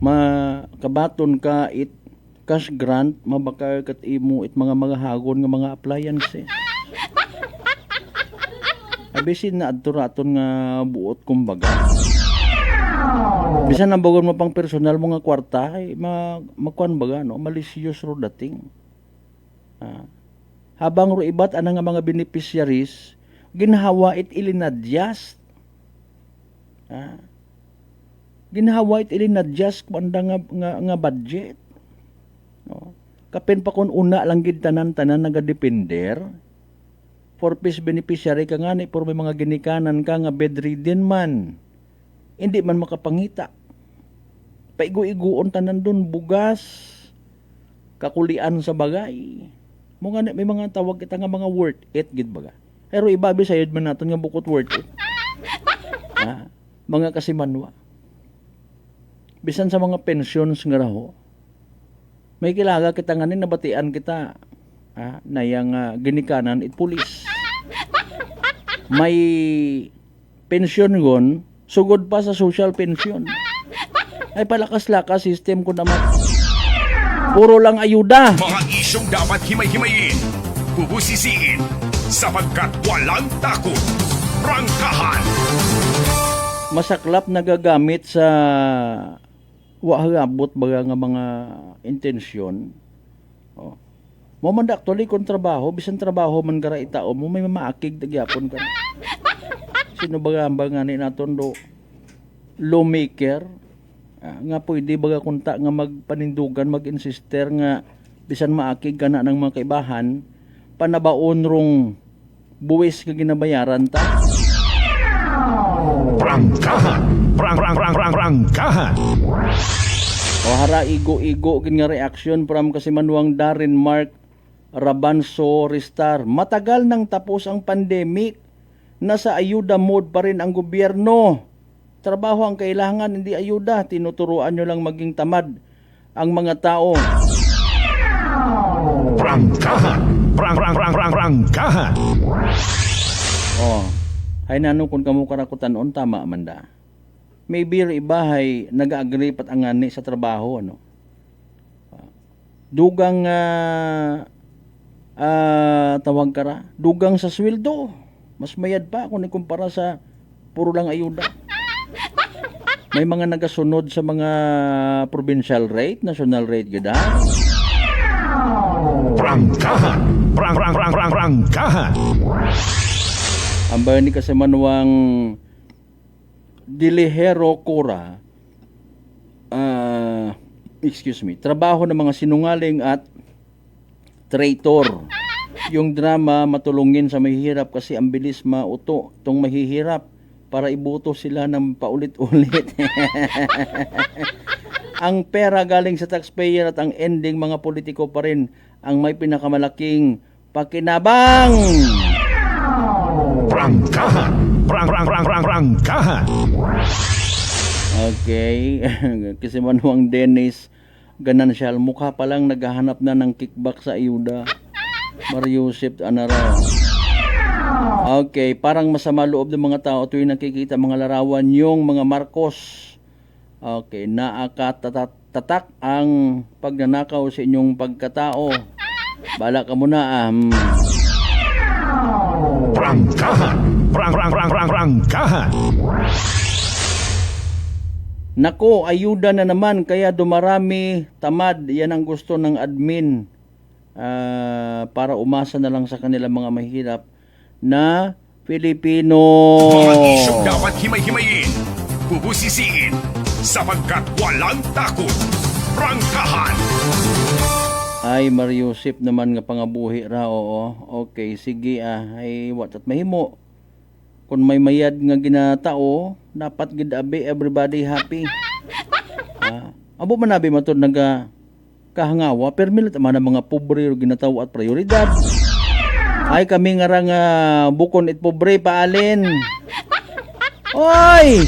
Makabaton ka it cash grant, mabakar kat imo it mga hagon nga mga appliances. Abisin na adturaton nga buot kumbaga. Bisan ang bagon mo pang personal mo nga kwarta, magkuan baga, no? Malicious ro dating. Habang ro ibat anang nga mga beneficiaries, ginhawa it ilinadyas. Ginhawa it ili na-adjust kumanda nga budget. No? Kapin pa kung una lang gid tanan-tanan nagadepender. For peace beneficiary ka nga ni por may mga ginikanan ka nga bedridden man. Hindi man makapangita. Paigo-iguon tanan dun bugas. Kakulian sa bagay. Mga may mga tawag kita nga mga worth it gid baga. Pero ibabi sayod man naton nga bukod worth it. Mga kasimanwa. Bisan sa mga pensions nga raho, may kilaga kita nga nabatian kita na yang ginikanan it pulis. May pension gon, sugod pa sa social pension. Ay palakas-lakas system ko naman. Puro lang ayuda.
Mga isyong dapat himay-himayin, bubusisiin, sapagkat walang takot. Prangkahan!
Masaklap nagagamit sa wahagabot baga nga mga intensyon. Mo man actually kung trabaho, bisan trabaho man gara itao mo may maakig nagyapon ka. Sino baga nga ni naton do lawmaker nga pwede baga kunta nga magpanindugan, mag-insister nga bisan maakig ka na ng mga kaibahan panabaon rong buwis nga ginabayaran ta.
Prangkahan! Prangkahan!
O hara igo-igo kin nga reaksyon from kasimanwang Darren Mark Rabanso Ristar. Matagal nang tapos ang pandemic. Nasa ayuda mode pa rin ang gobyerno. Trabaho ang kailangan, hindi ayuda. Tinuturuan nyo lang maging tamad ang mga tao.
Prangkahan! Prangkahan!
Hay nano kung kamo karakutan on tama amanda. Maybe ibahay nag-agree pat angani sa trabaho ano. Dugang tawag kara, dugang sa sweldo. Mas mayad pa kung ikumpara sa puro lang ayuda. May mga nagasunod sa mga provincial rate, national rate gid.
Prangkahan! Prangkahan!
Ang bayan ni Kasimanwang Dilihero Cora, trabaho ng mga sinungaling at traitor. Yung drama matulungin sa mahihirap kasi ang bilis mauto tong mahihirap para iboto sila ng paulit-ulit. Ang pera galing sa taxpayer at ang ending mga politiko pa rin ang may pinakamalaking pakinabang.
Prangkahan! Prangkahan!
Okay. Kasi manuang Dennis Ganancial, mukha pa lang naghahanap na ng kickback sa ayuda. Mariusip Anara. Okay, parang masama loob ng mga tao tuwing nakikita mga larawan yung mga Marcos. Okay, naakatatak ang pagnanakaw sa inyong pagkatao. Bala ka muna
Prangkahan! Prangkahan!
Nako, ayuda na naman kaya dumarami tamad. Yan ang gusto ng admin para umasa na lang sa kanilang mga mahirap na Pilipino.
Mga isyong dapat himay-himayin, bubusisiin, sapagkat walang takot. Prangkahan!
Ay, Mariusip naman nga pangabuhi ra, oo. Okay, sige ay watat mahimo. Kung may mayad nga ginatao, dapat gid abi everybody happy. Abo man abi matod naga kahangawa, permilit man ang mga pobre ginatawo at prioridad. Ay kami nga ra nga bukon it pobre paalin. Oy!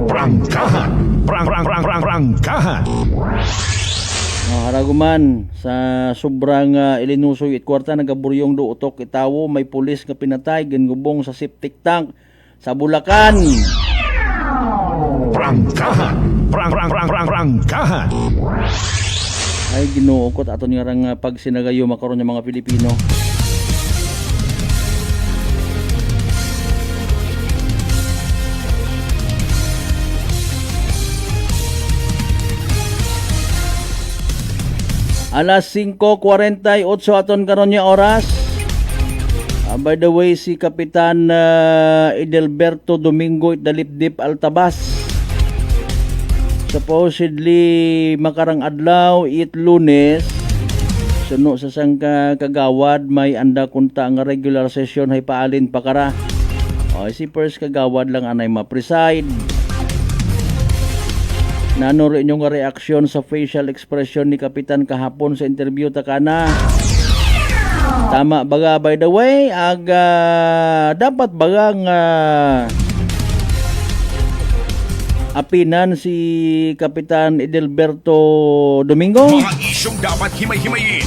Prangkahan! Prangkahan!
Haraguman sa sobrang ilinusoy it kwarta nagaburyong do utok itawo may pulis nga pinatay gingubong sa septic tank sa Bulacan.
Prangkahan! Prangkahan!
Ay Ginoo ko aton nga rang pagsinagayo makaron ng mga Pilipino. Alas 5:48 aton karon nga oras. By the way, si Kapitan Edelberto Domingo Dalipdip Altabas, supposedly makarang adlaw it Lunes, suno sa sangka kagawad may anda kunta nga regular session hay paalin pakara. Si first kagawad lang anay ma-preside. Nano rin yung reaksyon sa facial expression ni Kapitan kahapon sa interview takana. Tama baga, by the way, dapat bagang apinan si Kapitan Edelberto Domingo?
Mga isyong dapat himay-himayin,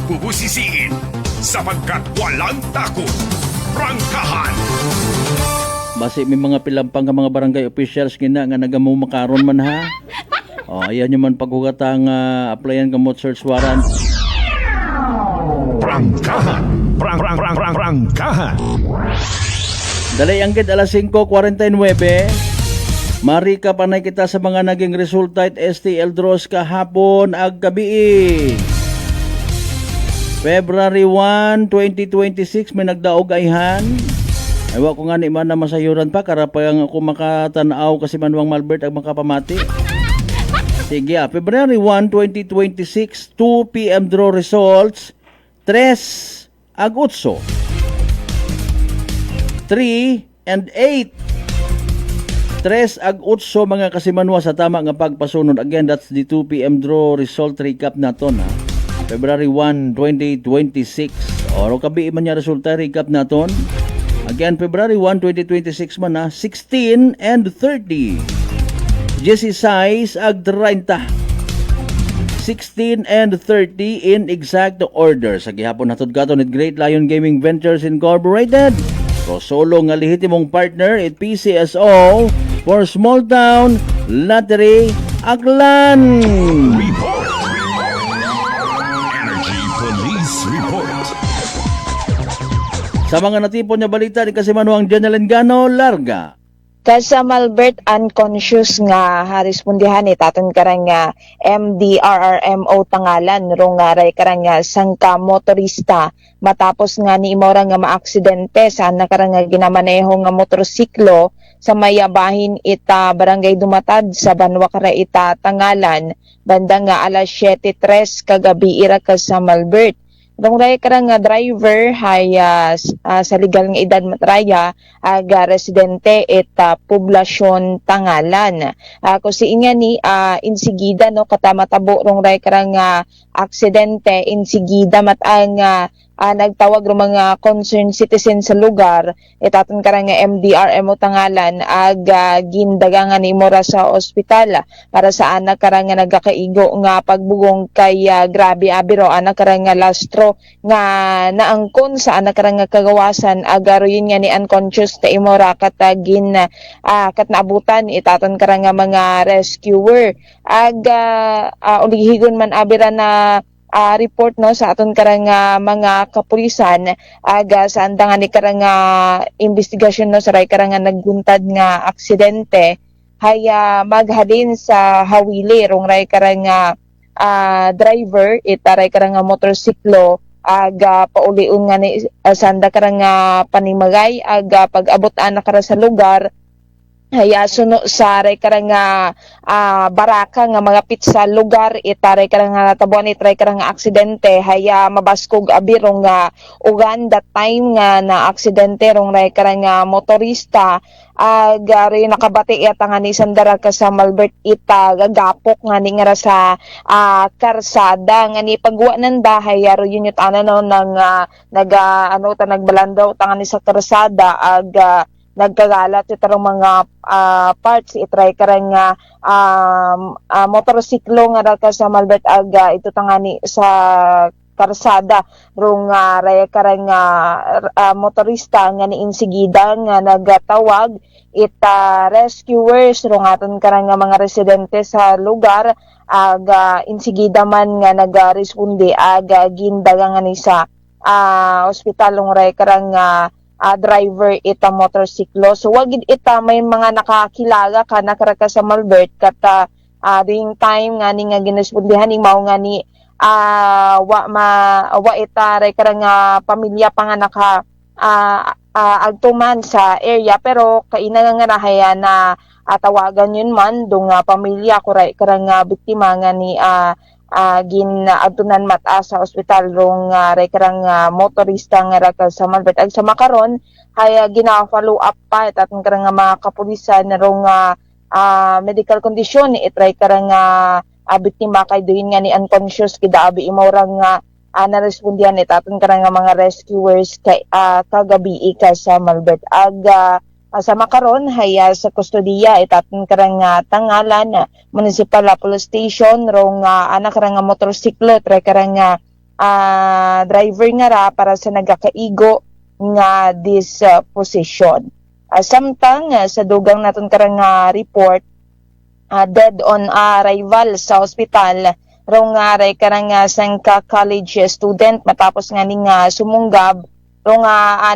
bubusisiin, sapagkat walang takot. Prangkahan!
Basi may mga pilampang ka mga barangay officials nga nagamu makaron man ha. Ayan nyo man paghugatang applyan kamot search warrant.
Prangkahan! Prangkahan!
Dalay anggit alas 5:49. Mari ka panay kita sa mga naging resulta at STL draws kahapon ag gabi. February 1, 2026 may nagdaog ayhan. Ewa ko nga ni man na masayuran pa karapayang ako makatanaw kasi Manuang Malbert ang makapamati. Sige, February 1, 2026, 2 p.m. draw results, 3 ag 8, 3 and 8. 3 ag 8 mga kasimanwa sa tama nga pagpasunod. Again, that's the 2 p.m. draw result recap naton ha. February 1, 2026. Oro kabi man niya resulta recap naton. Again, February 1, 2026 man na, 16 and 30. Jesse Size ag 30. 16 and 30 in exact order. Sa gihapon natod katon at Great Lion Gaming Ventures Incorporated. Solo nga lehitimong partner at PCSO for Small Town Lottery Aklan.
Energy Police Report.
Sa mga natipon niya balita ni Kasimanuang General Engano, larga.
Kasa Malbert unconscious nga harispondihan ni taton karang nga MDRRMO tangalan rong ray karang nga sangka motorista matapos nga ni imora nga maaksidente sa nakarang nga ginamaneho nga motorsiklo sa mayabahin ita barangay Dumatad sa Banwa Kara ita tangalan banda nga alas 7:03 kagabi ira sa Malbert. Dong ray karang nga driver hay sa legal nga edad matraya aga residente eta poblasyon tangalan. Kung si inga ni insigida no katamatabo rong ray karang aksidente insigida matang nagtawag ro mga concerned citizen sa lugar itaton karang nga MDRMO tangalan aga gindagangan ni mora sa ospital para sa anak karang nga nagakaigo nga pagbugong kay grabe abiro anak karang nga lastro nga naangkon sa anak karang nga kagawasan aga ro yun nga ni unconscious ta imora katagin kat naabutan itaton karang nga mga rescuer aga ulihigon man abira na report no sa aton karang mga kapulisan aga sa andangan ni karang investigasyon no sa ray karang nagguntad nga aksidente haya maghalin sa hawili rong ray karang driver itaray karang motorsiklo aga pauliun nga ni sanda karang panimagay aga pag-abot ana kara sa lugar haya suno sa ray karang baraka nga mga pizza lugar itaray karang natabuan itray karang aksidente haya mabaskog abirong ugan that time nga na aksidente rong ray karang motorista gari nakabati yata nga ni sandara ka sa Malbert ita gagapok nga ni nga sa karsada nga ni pagwa ng dahay yaro yun yung no nang nagbalandaw tanga ni sa karsada nagkagalat itarong mga parts itry karang motorsiklo nga ka sa Malbert aga ito tangani sa karsada rong ray karang motorista nga ni insigida nga nagatawag ita rescuers rong aton karang mga residente sa lugar aga insigida man nga nagaresponde aga gindaga nga ni sa ospital rong ray karang driver ita motorsiklo. So wag ita may mga nakakilala ka nakaraka sa Malbert kata during time nga ni nga ginespondihan ni mao nga ni wa ita ray karang pamilya pa nga
agtuman sa area pero kainangangarahay na tawagan yun man dong pamilya karang biktima nga ni ginagtunan mata sa ospital rong karang motorista nga ra sa Malbert ag sa makaron hay gina-follow up pa tatong karang mga kapulisan rong medical condition itry karang biktima kay duhin nga ni unconscious kidaabi imorang narespondihan tatong karang mga rescuers kay kagabi ka sa Malbert ag sa makaron haya sa kustodiya itatong karang tangalan municipal police station rong anak karang motorsiklo try karang driver nga ra para sa nagakaigo nga disposition. Samtang sa dugang naton karang report dead on arrival sa ospital rong ray karang sangka college student matapos nga ning sumunggab rong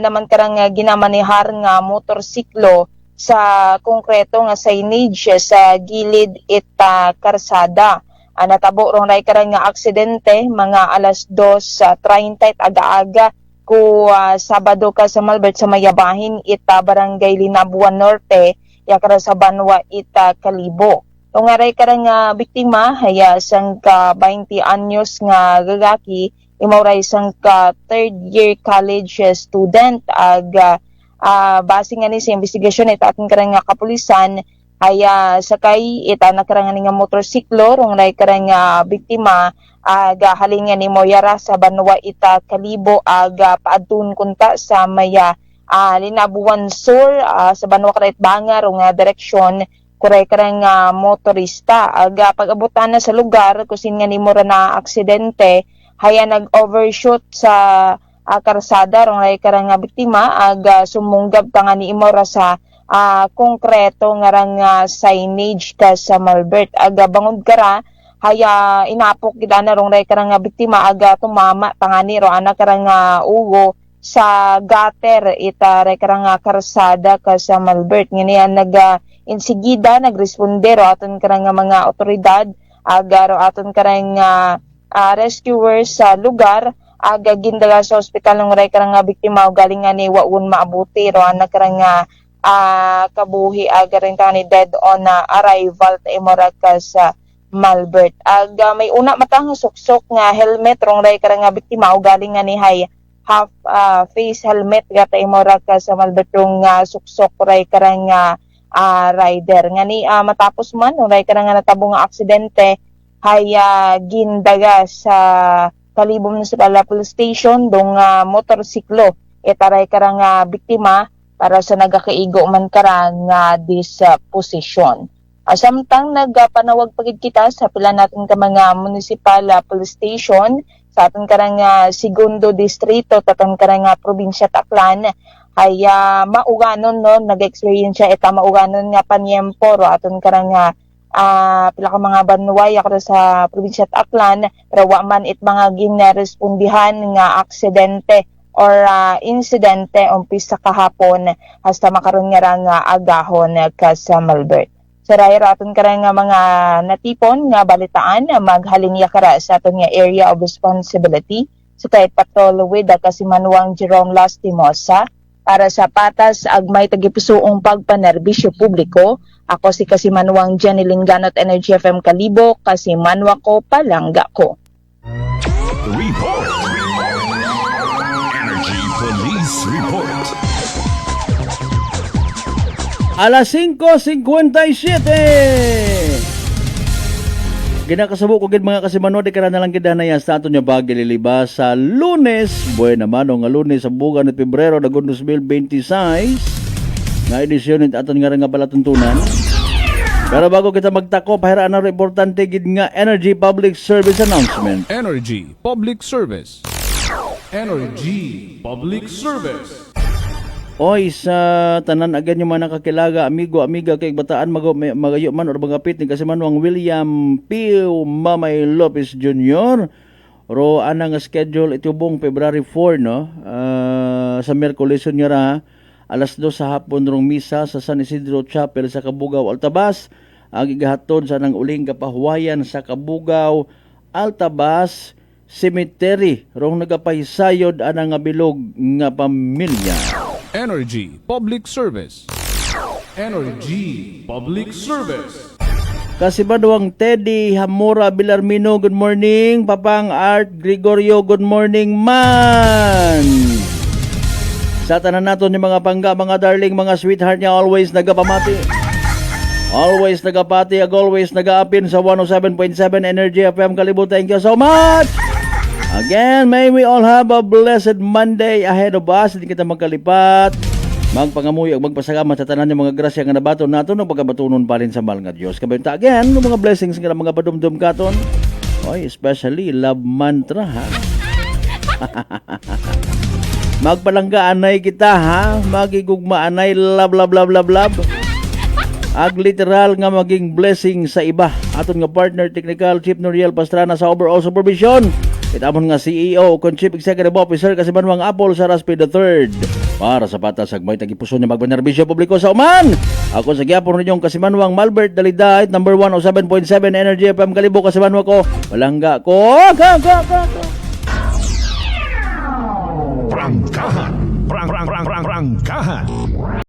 naman karang ginamanehar nga motorsiklo sa konkreto nga signage sa gilid ita karsada. Natabo rong ray karang aksidente mga alas 2:30 aga-aga ko Sabado ka sa Malbert sa Mayabahin ita Barangay Linabuan Norte yakara sa Banwa ita Kalibo. Rong ray karang biktima haya sang ka 20 anyos nga lalaki imauray sang ka third year college student ag base nga ni sa investigasyon ita ating karang kapulisan ay sakay ita nakarang nga motorsiklo rong ray karang biktima gahalingan ni Moyara sa Banwa ita Kalibo ag paadtun kunta sa Maya Linabuan Sur sa Banwa Karait Banga rong direksyon kuray karang motorista ag pag-abutan na sa lugar kusin nga nimo ra na aksidente haya nag-overshoot sa karsada rong ray karang biktima ag sumunggab ta nga niimo ra sa konkreto nga rang signage ka sa Malbert ag bangod kara haya inapok gid na rong ray karang biktima ag tumama tangani ro ana karang ugo sa gutter ita ray karang karsada ka sa Malbert ngani insigida nagresponde ro aton karang mga otoridad ag ro aton karang rescuers sa lugar ag gindala sa ospital ng ray karang biktima galing nga ni waun maabuti ro ana karang kabuhi ag rin ni dead on arrival ta imora ka sa Malbert ag may una matang suksok nga helmet rong ray karang biktima galing nga ni half face helmet gata imora ka sa Malbert rong suksok ray karang rider nga ni matapos man rong ray karang natabong nga aksidente haya gindaga sa Kalibo Municipal Police Station dong motorsiklo itaray karang biktima para sa nagakaigo man karang disposition. Samtang nagpanawag pagid kita sa pila natin ka mga Municipal Police Station sa aton karang Segundo Distrito taton karang probinsya Taclan haya mauganon no nag-experience siya eta mauganon nga panyempo ro aton karang pila ka mga banway ako sa probinsya Taclan pero wa man it mga ginarespondihan nga aksidente or insidente umpisa kahapon hasta makaron nga rang agahon ka sa Malbert. Sa rayro aton karang mga natipon nga balitaan maghalingya kara sa aton nga area of responsibility sa Tayt Patrol with Kasimanwang Jerome Lastimosa para sa patas agmay tagipusoong pagpanerbisyo publiko. Ako si Kasimanwang Jenny Linganot Energy FM Kalibo, Kasimanwa ko palangga ko.
Report. Energy Police Report.
Alas 5:57. Ginakasabo ko gid mga Kasimanwa di kana lang gid na sa aton nga bagi liliba sa Lunes, buhay naman nga Lunes sa buwan ng Pebrero dagon 2026. Nga edisyon nito aton nga palatuntunan. Pero bago kita magtako, pahiraan na importante gid nga Energy Public Service Announcement.
Energy Public Service. Energy Public Service.
Oy, sa tanan agad yung mga nakakilaga, amigo, amiga, kay bataan magayo man or magapit ni Kasimanwang William P. Mamay Lopez Jr. Ro anang schedule itubong February 4 no. Sa Miyerkules niya ra alas 2 sa hapon rong misa sa San Isidro Chapel sa Kabugao, Altabas. Ang igahatod sa nang uling kapahuwayan sa Kabugao, Altabas cemetery rong nagapahisayod ana nga bilog nga pamilya.
Energy Public Service. Energy Public Service.
Kasibaduang Teddy Hamura Bilarmino, good morning. Papang Art Gregorio, good morning man. Sa tanan nato ni mga pangga, mga darling, mga sweetheart niya, always nagapamati. Always nagapati, always nagaapin sa 107.7 Energy FM Kalibo. Thank you so much. Again, may we all have a blessed Monday ahead of us. Hindi kita magkalipat. Magpangamuy ag magpasalamat sa tanan ng mga grasya nga nabaton nato ng pagkabatunon pa rin sa mahal nga Dios. Kabenta again ng mga blessings nga mga padumdum katon. Oy, especially love mantra ha. Magpalanggaanay kita ha. Magigugmaanay love love love love love. Ag literal nga maging blessing sa iba. Aton nga partner technical Chief Noriel Pastrana sa overall supervision. Itamon nga CEO kon Chief Executive Officer kasi Manuang Apple sa Raspi III. Para sa patas agmay tagipuso niya magbenerbisyo publiko sa uman. Ako sa gyapon ninyong Kasimanwang Malbert Dalidait, number 107.7 Energy FM Kalibo. Kasimanwa ko, walangga ko.
Prangkahan.